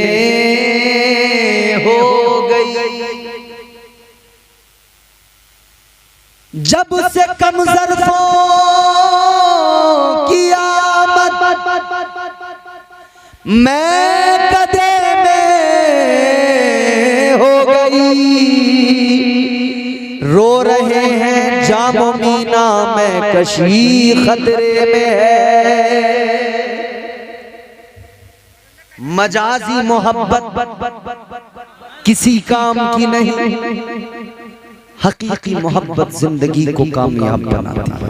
हो गई, जब से कम ज़र्फ़ों की आमद मैं कदे में हो गई, रो रहे हैं जामो मीना में कशी खतरे में है। मजाजी मोहब्बत किसी काम की नहीं, हकीकी मोहब्बत जिंदगी को कामयाब बनाती है,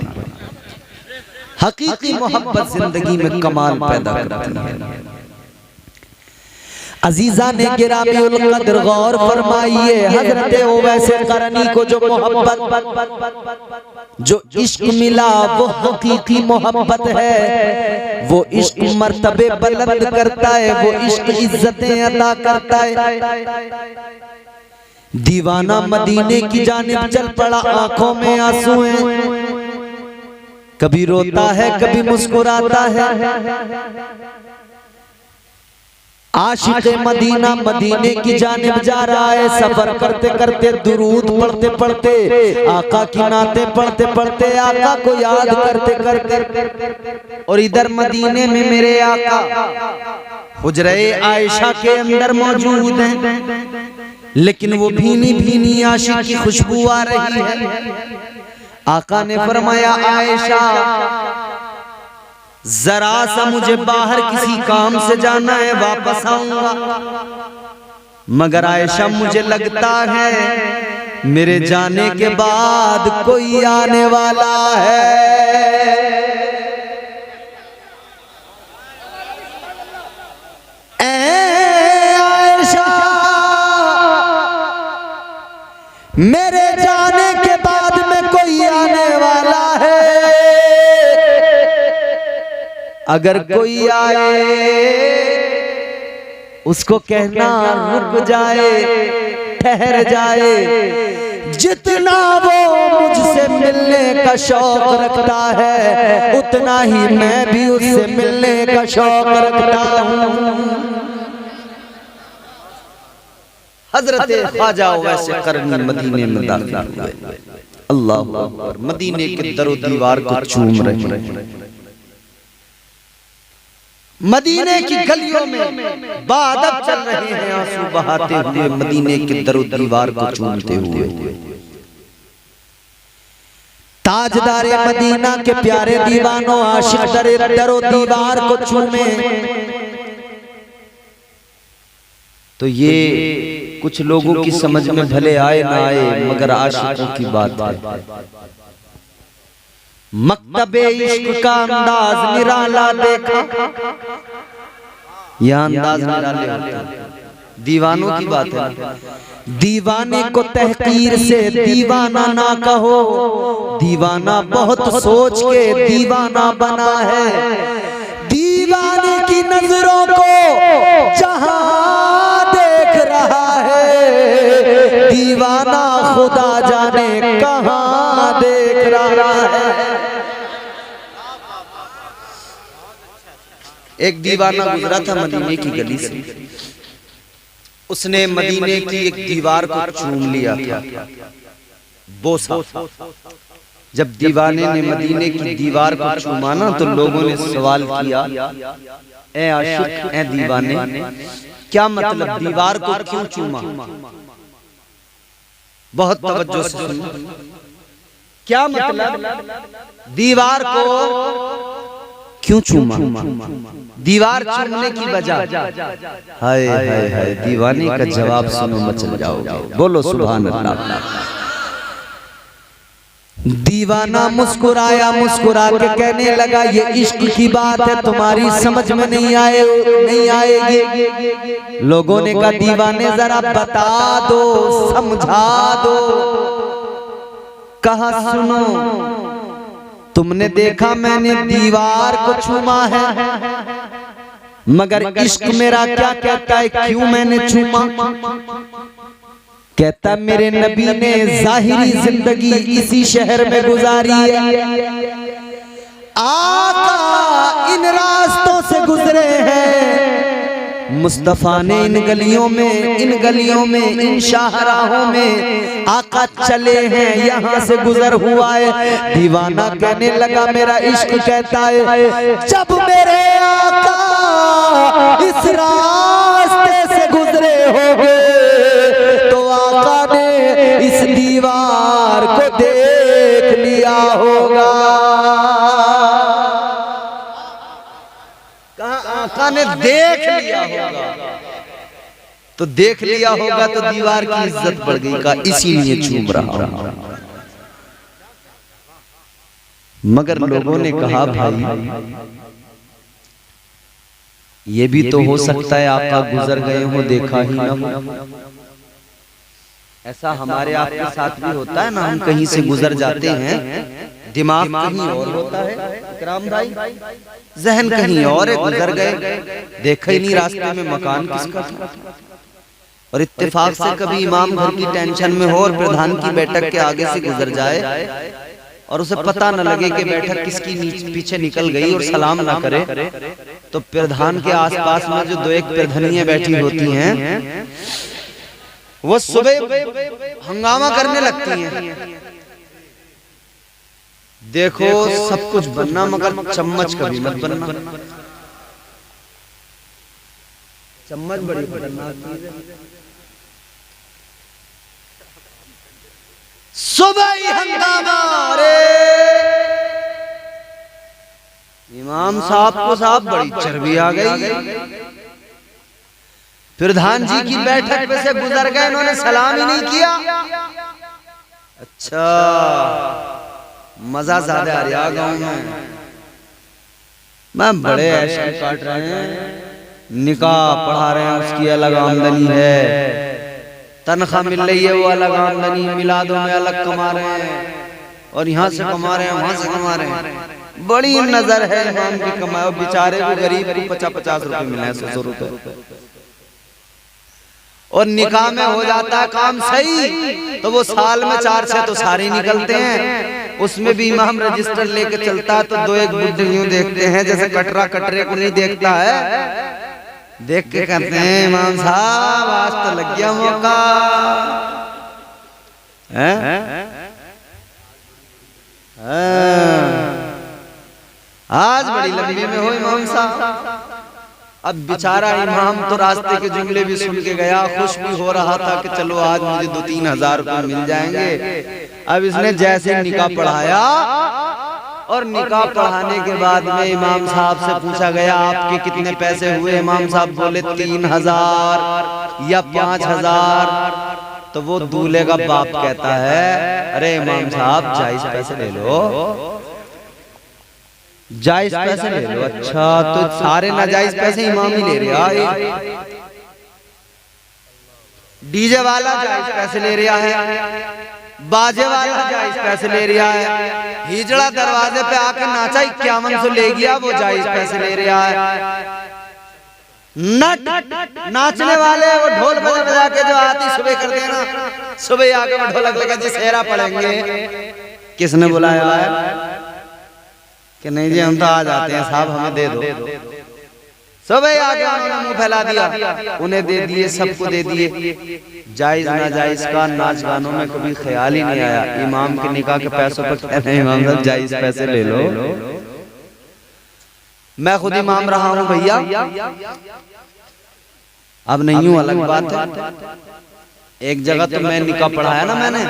हकीकी मोहब्बत जिंदगी में कमाल पैदा करती है। अजीजा ने गिरामी उल कद्र गौर फरमाइए, हजरत ओवैसे करनी को जो मोहब्बत जो इश्क मिला वो हकीकी मोहब्बत है, वो इश्क मर्तबे बुलंद करता है, वो इश्क इज्जतें अता करता है। दीवाना मदीने की जानिब चल पड़ा, आंखों में आंसू हैं, कभी रोता है कभी मुस्कुराता है। आशिक़ मदीना मदीने की जानिब जा रहा है, सफर करते करते दुरूद पढ़ते पढ़ते, आका की नाते पढ़ते पढ़ते, आका को याद करते करते, और इधर मदीने में मेरे आका हुजरे आयशा के अंदर मौजूद हैं, लेकिन वो भीनी भीनी आशिक़ की खुशबू आ रही है। आका ने फरमाया आयशा जरा सा मुझे बाहर किसी काम से जाना है, वापस आऊंगा। मगर आयशा मुझे लगता है मेरे जाने के बाद कोई आने वाला है। आयशा मेरे जाने के बाद में कोई आने वाला है, अगर कोई आए उसको कहना रुक जाए ठहर जाए, जितना वो मुझसे मिलने का शौक रखता है उतना ही मैं भी उससे मिलने का शौक रखता हूँ। हजरत ख्वाजा वैसे करनी मदीने में दाखिल हुए, अल्लाह अकबर, मदीने के दरो दीवार को चूम रहे हैं। मदीने की गलियों में बादब चल रहे हैं, आंसू बहाते हुए मदीने के दरो दीवार को चूमते हुए। ताजदारे मदीना के प्यारे दीवानों, आशिक दरो दीवार को चूमे तो ये कुछ लोगों की समझ में भले आए ना आए, मगर आशिकों की बात है। मकतबे इश्क का अंदाज निराला देखा, यह अंदाज निराले होते हैं, दीवानों की बात है। दीवाने को तहकीर से दीवाना ना कहो, दीवाना बहुत सोच के दीवाना बना है। दीवाने की नजरों को जहां देख रहा है, दीवाना खुदा जाने कहां देख रहा है। एक दीवाना गुजरा था मदीने की गली से, उसने मदीने की एक दीवार को चूम लिया था, बोसा। जब दीवाने ने मदीने की दीवार को चूमा ना, तो लोगों ने सवाल किया, ए आशिक, ए दीवाने, क्या मतलब दीवार को क्यों चूमा? बहुत तवज्जो से सुनो, क्या मतलब दीवार को क्यों चूमा? दीवार चूमने की वजह, हाय हाय हाय, दीवाने का जवाब सुनो मचल जाओगे। बोलो सुभान अल्लाह। दीवाना मुस्कुराया, मुस्कुरा के कहने लगा, ये इश्क की बात है, तुम्हारी समझ में नहीं आएगी। लोगों ने कहा, दीवाने जरा बता दो, समझा दो। कहा, सुनो, तुमने देखा मैंने दीवार को छूमा है, मगर इश्क मेरा क्या कहता है, क्यों मैंने छूमा? कहता, मेरे नबी ने जाहिरी जिंदगी इसी शहर में गुजारी है, आका इन रास्तों से गुजरे हैं, मुस्तफा ने इन गलियों में इन शाहराहों में आका चले हैं, यहाँ से गुजर हुआ है। दीवाना कहने लगा, मेरा इश्क कहता है, जब मेरे आका इस रास्ते से गुजरे होंगे, तो आका ने इस दीवार को देख लिया होगा। कहा, आका ने देख लिया होगा, तो देख लिया होगा तो दीवार की इज्जत बढ़ गई, का इसीलिए चूम रहा हूं। मगर लोगों ने कहा, भाई ये भी तो हो सकता है आका गुजर गए हो, देखा ही ना हो। ऐसा हमारे आपके साथ भी होता है ना, हम कहीं से गुजर जाते हैं, दिमाग कहीं और होता है इकराम भाई, जहन कहीं और है, गुजर गए, देखा ही नहीं रास्ते में मकान किसका था। और इत्तेफाक से कभी इमाम घर की टेंशन में हो और प्रधान की बैठक के आगे से गुजर जाए और उसे पता न लगे कि बैठक किसकी पीछे निकल गई और सलाम ना करे, तो प्रधान के आसपास में जो दो एक प्रधानियां बैठी होती हैं, वो सुबह हंगामा करने लगती हैं। देखो सब कुछ बनना, मगर चम्मच कभी मत बनना। चम्मच बड़ी खतरनाक चीज है। सुबह ही हंगामा, अरे इमाम साहब को साहब बड़ी चर्बी आ गई, प्रधान जी की बैठक पे से गुजर गए, इन्होंने सलाम ही नहीं किया। अच्छा, मजा ज्यादा आ रहा गाँव में, मैं बड़े ऐसे काट रहे हैं, निकाह पढ़ा रहे हैं, उसकी अलग आमदनी है, तनख्वाह मिल रही है वो अलग आमदनी, मिलादों में अलग कमा रहे हैं, और यहाँ से कमा रहे हैं, वहां से कमा रहे हैं। बड़ी नजर है इमाम की कमाए, बेचारे को गरीब को 50-50 रुपए मिले हैं, 100 रुपए, और निकाह में हो जाता है काम सही, तो वो साल में 4 से तो सारे निकलते हैं। उसमें भी इमाम रजिस्टर लेके चलता है, तो दो एक बुड्ढे यूं देखते हैं जैसे कटरा कटरे को नहीं देखता है, देख के कहते हैं, इमाम साहब आज तो लग गया मौका है? आज बड़ी लंबी में हो इमाम साहब। अब बेचारा इमाम तो रास्ते के जुमले भी सुन के गया, खुश भी हो रहा था कि चलो आज मुझे 2-3 हजार रुपए मिल जाएंगे। अब इसने जैसे निकाह पढ़ाया और निकाह पढ़ाने के बाद में इमाम साहब से पूछा गया आपके कितने पैसे हुए? इमाम साहब बोले 3000 या 5000। तो वो दूल्हे का बाप कहता है अरे इमाम साहब जायज पैसे ले लो, जायज पैसे ले लो। अच्छा तो सारे नाजायज पैसे इमाम ही ले रहा है, डीजे वाला जायज पैसे ले रहा है, बाजे वाला जायज पैसे ले रहा है, हिजड़ा दरवाजे पे आके नाचा 5100 ले गया वो जायज पैसे ले रहा है। नट नाचने वाले वो ढोल बजा बजा के जो आती सुबह करते हैं ना, सुबह आके वो ढोलक लगा जी सेहरा पढ़ेंगे। किसने बुलाया है कि नहीं जी हम तो आ जाते हैं साहब हमें दे दो। सुबह आके उन्होंने मुंह फैला दिया, उन्हें दे दिए, सबको दे दिए। जायज नाजायज का नाच गानों में कभी ख्याल ही नहीं आया। इमाम के निकाह के पैसों पर कह रहे इमाम साहब जायज पैसे ले लो। मैं खुद इमाम रहा हूं भैया, अब नहीं हूं अलग बात है। एक जगह तो मैं निकाह पढ़ाया ना मैंने,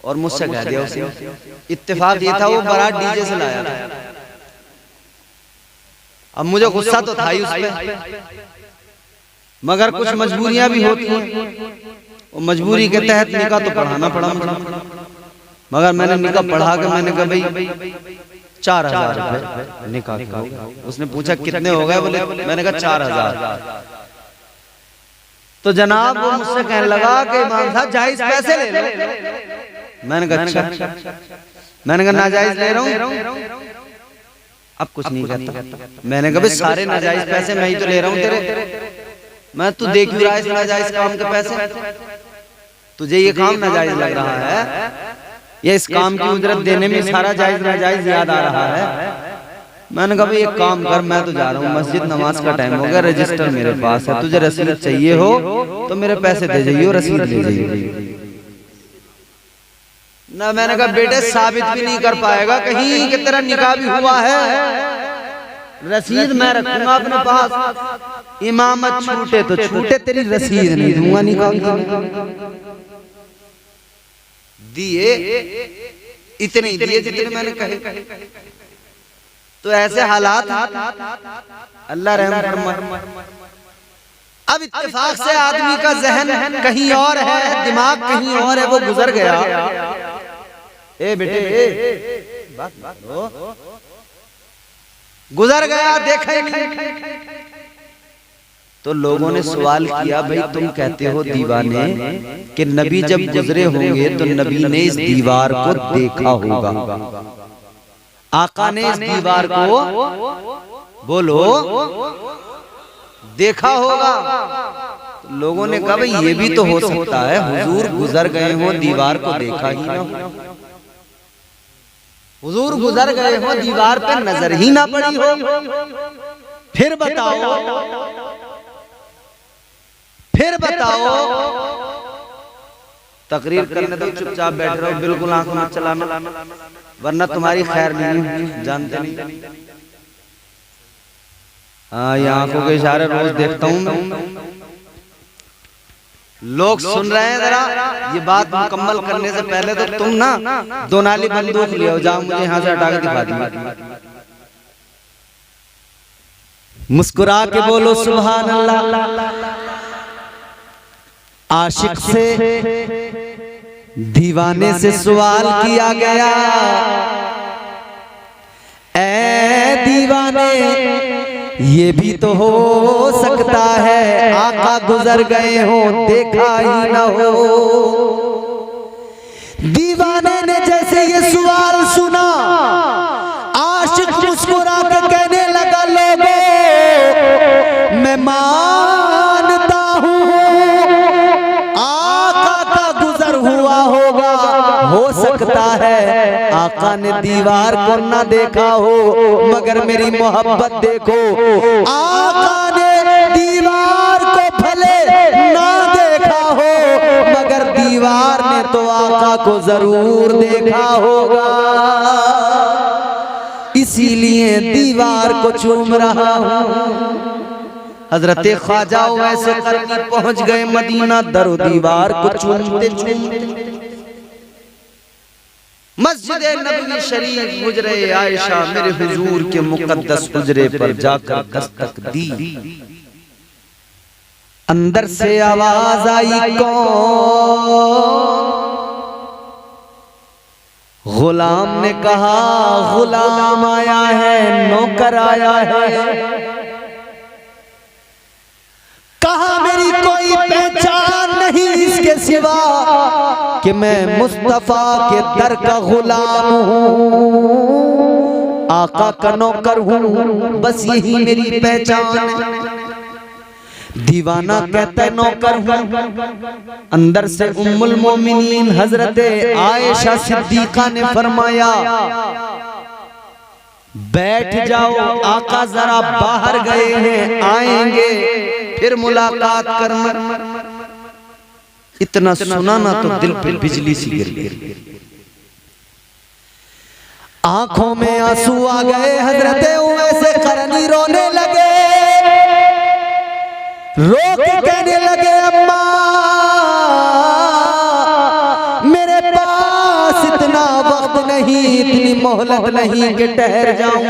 और मुझसे कह दिया उसे, इत्तेफाक ये था वो बारात डीजे से लाया था। अब मुझे गुस्सा तो था ही उस पे, मगर कुछ मजबूरियां भी होती हैं, और मजबूरी के तहत निकाह तो पढ़ाना पड़ा मुझे। मगर मैंने निकाह पढ़ा के मैंने कहा भाई 4000 रुपए निकाह का। उसने पूछा कितने हो गए? बोले मैंने कहा 4000। तो जनाब वो मुझसे कहने लगा कि इमाम साहब जायज पैसे ले लो। मैंने कहा अच्छा। मैंने कहा नाजायज ले रहा हूँ। अब कुछ नहीं कहता। मैंने कहा सारे नाजायज पैसे मैं ही तो ले रहा हूँ तेरे, मैं तू देख रहा है इस नाजायज काम के पैसे, तुझे ये काम नाजायज लग रहा है या इस काम की उजरत देने में सारा जायज नाजायज याद आ रहा है? मैंने कहा भाई एक काम कर, मैं तो जा रहा हूँ मस्जिद, नमाज का टाइम हो गया, रजिस्टर मेरे पास है, तुझे रसीद चाहिए हो तो मेरे पैसे दे जाइए, रसीद ले जाइए ना। मैंने कहा बेटे साबित भी नहीं कर पाएगा कहीं कि तेरा निकाह भी हुआ है, रसीद मैं रखूंगा अपने पास, इमामत छूटे तो छूटे, तेरी रसीद नहीं दूंगा निकाह। दिए इतने दिए जितने मैंने कहे। तो ऐसे हालात अल्लाह रहम फरमाए। अब इत्तेफाक से आदमी का जहन कहीं और है, दिमाग कहीं और है, वो गुजर गया। ए बेटे बात गुजर गया, देखा नहीं। तो लोगों ने सवाल किया भाई तुम कहते हो दीवाने कि नबी जब गुजरे होंगे तो नबी ने इस दीवार को देखा होगा, आका ने इस दीवार को बोलो देखा होगा। तो लोगों ने कहा भाई ये भी तो हो सकता है हुजूर गुजर गए हो दीवार को देखा ही ना हो, हुजूर गुजर गए हो दीवार पे नजर ही ना पड़ी हो। फिर बताओ तकरीर करने दो, चुपचाप बैठ रहो, बिल्कुल आंख मत चलाना वरना तुम्हारी खैर नहीं है, जानते नहीं। हाँ ये आंखों के इशारे रोज देखता हूँ मैं। लोग सुन रहे हैं, जरा ये बात मुकम्मल करने से पहले तो तुम ना दो नाली बंदूक ले आओ, जाओ मुझे यहाँ से हटा के दिखा दी। मुस्कुरा के बोलो सुभान अल्लाह। आशिक से दीवाने से सवाल किया गया, ऐ दीवाने ये भी तो हो सकता है आका गुजर गए हो देखा ही ना हो। दीवाने ने जैसे ये सवाल सुना, आशिक मुस्कुरा के कहने लगा लोगों मैं मानता हूँ आका का गुजर हुआ होगा, हो सकता है आका ने दीवार को ना देखा हो, मगर मेरी मोहब्बत देखो, आका ने दीवार को भले ना देखा हो मगर दीवार ने तो आका को जरूर देखा होगा, इसीलिए दीवार को चूम रहा हूँ। हजरत ख्वाजा वैसे करके पहुंच गए मदीना, दरो दीवार को चूमते चूमते मस्जिद नबवी शरीफ हुजरे आयशा मेरे हुजूर के मुकद्दस हुजरे पर जाकर दस्तक दी। अंदर से आवाज आई, कौन? गुलाम ने कहा, गुलाम आया है, नौकर आया है। कहा मेरी कोई पहचान नहीं इसके सिवा कि मैं मुस्तफा के दर का गुलाम हूँ, आका का नौकर हूँ, बस यही मेरी पहचान है। दीवाना कहता है नौकर हूँ। अंदर से उम्मुल मोमिनीन हजरत आयशा सिद्दीका ने फरमाया, बैठ जाओ, आका जरा बाहर गए हैं, आएंगे फिर मुलाकात करना। इतना सुना ना तो दिल पे बिजली सी गिर गई, आंखों में आंसू आ गए। हजरत उवैस करनी रोने लगे, रो के कहने लगे, अम्मा मेरे पास इतना वक्त नहीं, इतनी मोहलत नहीं कि ठहर जाऊं।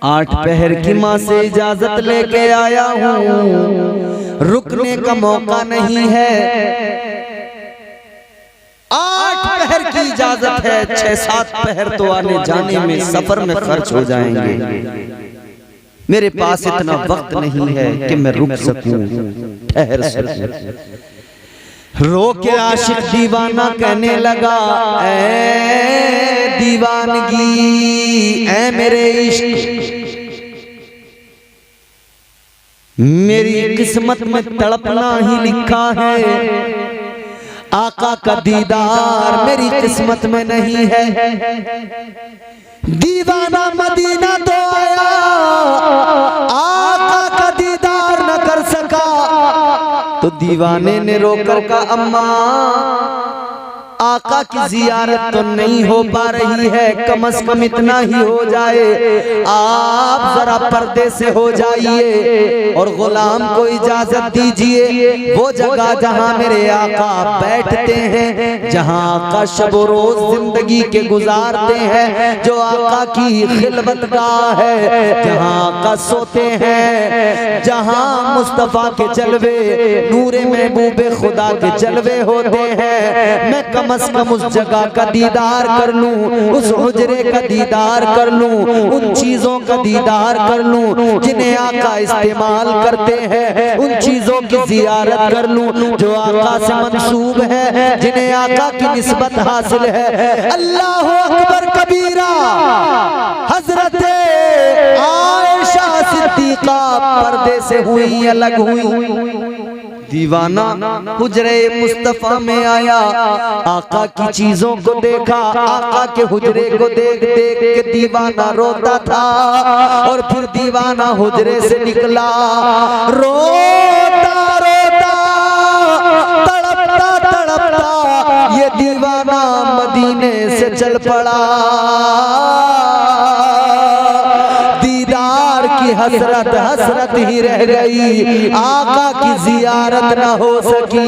8 पहर की माँ से इजाजत लेके आया हूँ, रुकने का मौका नहीं है। 8 पहर की इजाजत है, 6-7 पहर तो आने जाने में सफर में खर्च हो जाएंगे। मेरे पास इतना वक्त नहीं है कि मैं रुक सकूं, ठहर सकूं। रो के आशिक दीवाना कहने लगा, ऐ दीवानगी, ऐ मेरे इश्क, मेरी किस्मत में तड़पना ही लिखा है, आका का दीदार मेरी किस्मत में नहीं है। दीवाना मदीना तो आया, आका का दीदार न कर सका, तो दीवाने ने रोकर कहा, अम्मा आका की जियारत तो नहीं हो पा रही है, कम से कम इतना ही हो जाए, आप जरा पर्दे से हो जाइए और गुलाम को इजाजत दीजिए। वो जगह जहां मेरे आका बैठते हैं, जहां आका शब रोज जिंदगी के गुजारते हैं, जो आका की खिलवतगाह है, जहां आका सोते हैं, जहां मुस्तफा के जलवे, नूरे महबूबे खुदा के जलवे होते हैं, मैं कम से कम उस जगह का दीदार कर लूं, उस हुजरे का दीदार कर लूं, उन चीजों का दीदार कर लूं जिन्हें आका इस्तेमाल करते हैं, उन चीजों की जियारत कर लूं जो आका से मंसूब है, जिन्हें आका की निस्बत हासिल है। अल्लाह अकबर कबीरा। हजरत आयशा सिद्दीका पर्दे से हुई, अलग हुई। दीवाना हुजरे मुस्तफा में आया, आका की चीजों को देखा, आका के हुजरे को देख देख के दीवाना रोता था, और फिर दीवाना हुजरे से निकला, रोता रोता तड़पता तड़पता ये दीवाना मदीने से चल पड़ा। हसरत हसरत ही रह गई, आका की जियारत न हो सकी।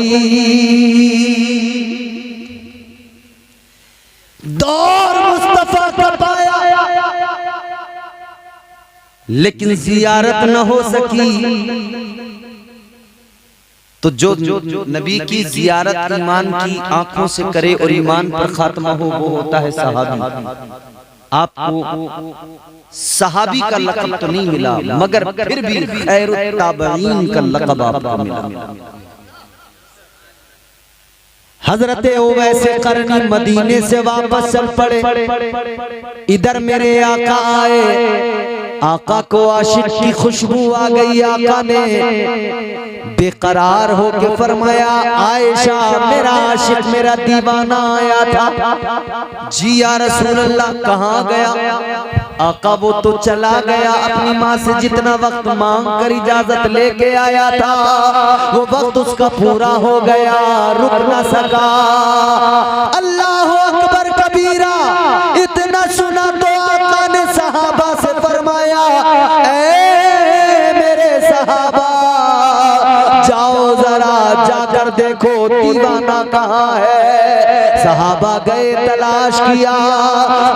दौर मुस्तफा का पाया, लेकिन जियारत न हो सकी। तो जो नबी की जियारत ईमान की आंखों से करे और ईमान पर खात्मा हो, वो होता है सहाबी। आपको सहाबी का लक़ब तो नहीं मिला, मगर फिर भी खैरुत ताबईन का लक़ब आपको मिला। हजरत उवैस करनी मदीने से वापस चल पड़े। इधर मेरे आका आए, आका को आशिक की खुशबू आ गई। आका ने बेकरार होके फरमाया, आयशा मेरा आशिक मेरा दीवाना आया था। जी या रसूल अल्लाह, कहाँ गया? आका वो तो चला गया, अपनी माँ से जितना वक्त मांग कर इजाजत लेके आया था, वो वक्त उसका पूरा हो गया, रुक न सका। अल्लाह अकबर कबीरा। इतना सुना तो आका ने सहाबा से फरमाया, ऐ मेरे सहाबा, जाओ जरा जाकर देखो दीवाना कहाँ है। सहाबा गए तलाश किया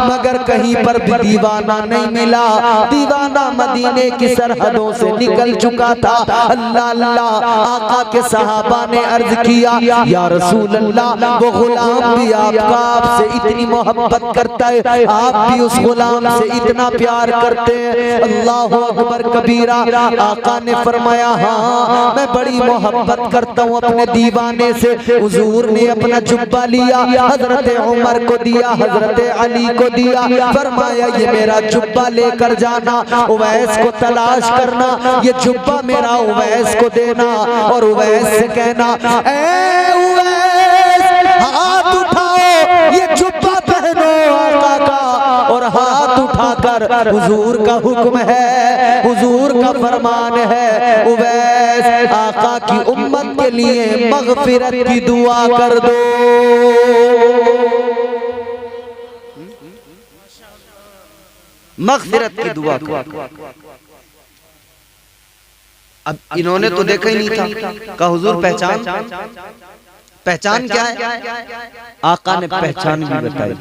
मगर कहीं पर भी दीवाना नहीं मिला। दीवाना मदीने की सरहदों से निकल चुका था। अल्लाह अल्लाह आका के सहाबा ने अर्ज किया या रसूल अल्लाह वो गुलाम भी आपसे इतनी मोहब्बत करता है, आप भी उस गुलाम से इतना प्यार करते हैं। अल्लाह अकबर कबीरा। आका ने फरमाया हाँ मैं बड़ी मोहब्बत करता हूँ अपने दीवाने से। हुजूर ने अपना जुब्बा लिया, हजरत उमर को दिया, हजरत अली को दिया, फरमाया ये मेरा जुब्बा लेकर जाना, उवैस को तलाश करना, ये जुब्बा मेरा उवैस को देना और उवैस से कहना ए उवैस हाथ उठाओ ये जुब्बा पहनो आका का। और हाथ उठाकर हुजूर का हुक्म है, हुजूर का फरमान है, उवैस आका की उम्मत के लिए मगफिरत की दुआ कर दो। मगफिरत की दुआ करो। अब इन्होंने तो देखा ही नहीं था। कहा हुजूर पहचान पहचान क्या है? आका ने पहचान भी बताई।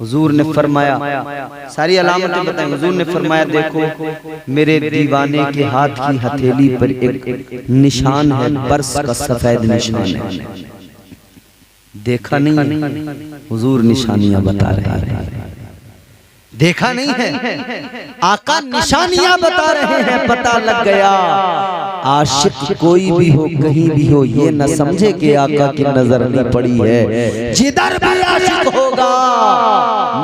हुजूर ने फरमाया सारी अलामतें बताई। हुजूर ने फरमाया देखो मेरे दीवाने के हाथ की हथेली पर एक निशान है, बरस का सफेद निशान है। देखा नहीं, हुजूर निशानियां बता रहे हैं। देखा नहीं है, आका निशानियां बता रहे हैं। पता लग गया आशिक कोई भी हो कहीं भी हो ये न समझे कि आका की नजर नहीं पड़ी है। जिधर भी आशिक होगा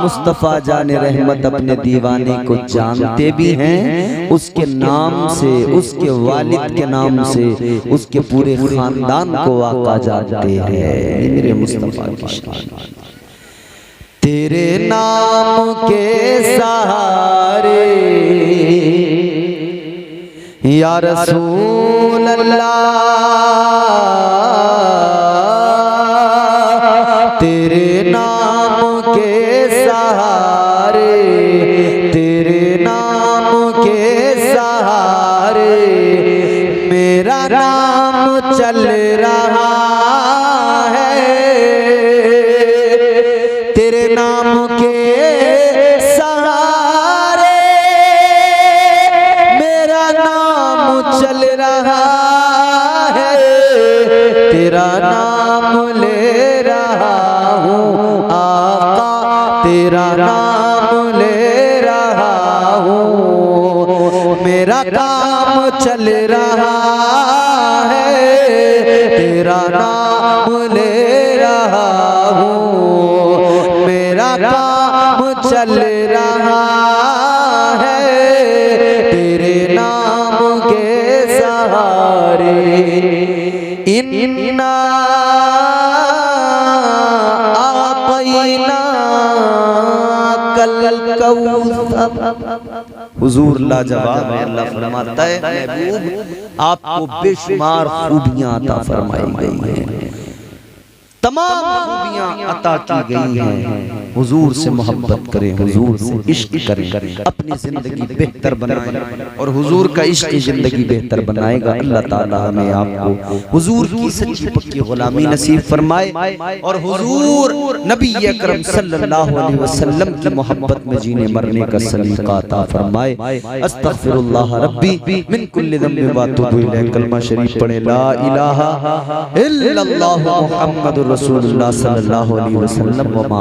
मुस्तफा जाने रहमत अपने दीवाने को जानते भी हैं, उसके नाम से, उसके वालिद के नाम से, उसके पूरे खानदान को आका जानते हैं। मेरे मुस्तफा की शान। तेरे नाम के सहारे या रसूल अल्लाह, तेरे नाम के सहारे, तेरे नाम के सहारे मेरा नाम चल रहा है। तेरे नाम के सहारे मेरा नाम चल रहा है। तेरा नाम ले रहा हूँ आका, तेरा नाम ले रहा हूँ। मेरा काम चल रहा है, तेरा नाम ले रहा हूँ। मेरा काम चल रहा है तेरे नाम के सहारे। इन्ना आतैना कल कौसर। हुजूर लाजवाब है। अल्लाह फरमाता है महबूब आपको बेशुमार खूबियां अता फरमाई गई हैं, तमाम खूबियां अता की गई हैं। हुजूर से मोहब्बत करें, हुजूर से इश्क करें, अपनी जिंदगी बेहतर बनाएं और हुजूर का इश्क जिंदगी बेहतर बनाएगा। अल्लाह ताला हमें आपको हुजूर की सच्ची पक्की गुलामी नसीब फरमाए और हुजूर नबी अकरम सल्लल्लाहु अलैहि वसल्लम की मोहब्बत में जीने मरने का सलीका अता फरमाए। अस्तगफिरुल्लाह रब्बी मिन कुल्लि ज़ंबिन व अतूबु इलैह। कलमा शरीफ पढ़े ला इलाहा इल्लल्लाह मुहम्मदुर रसूलुल्लाह सल्लल्लाहु अलैहि वसल्लम व मा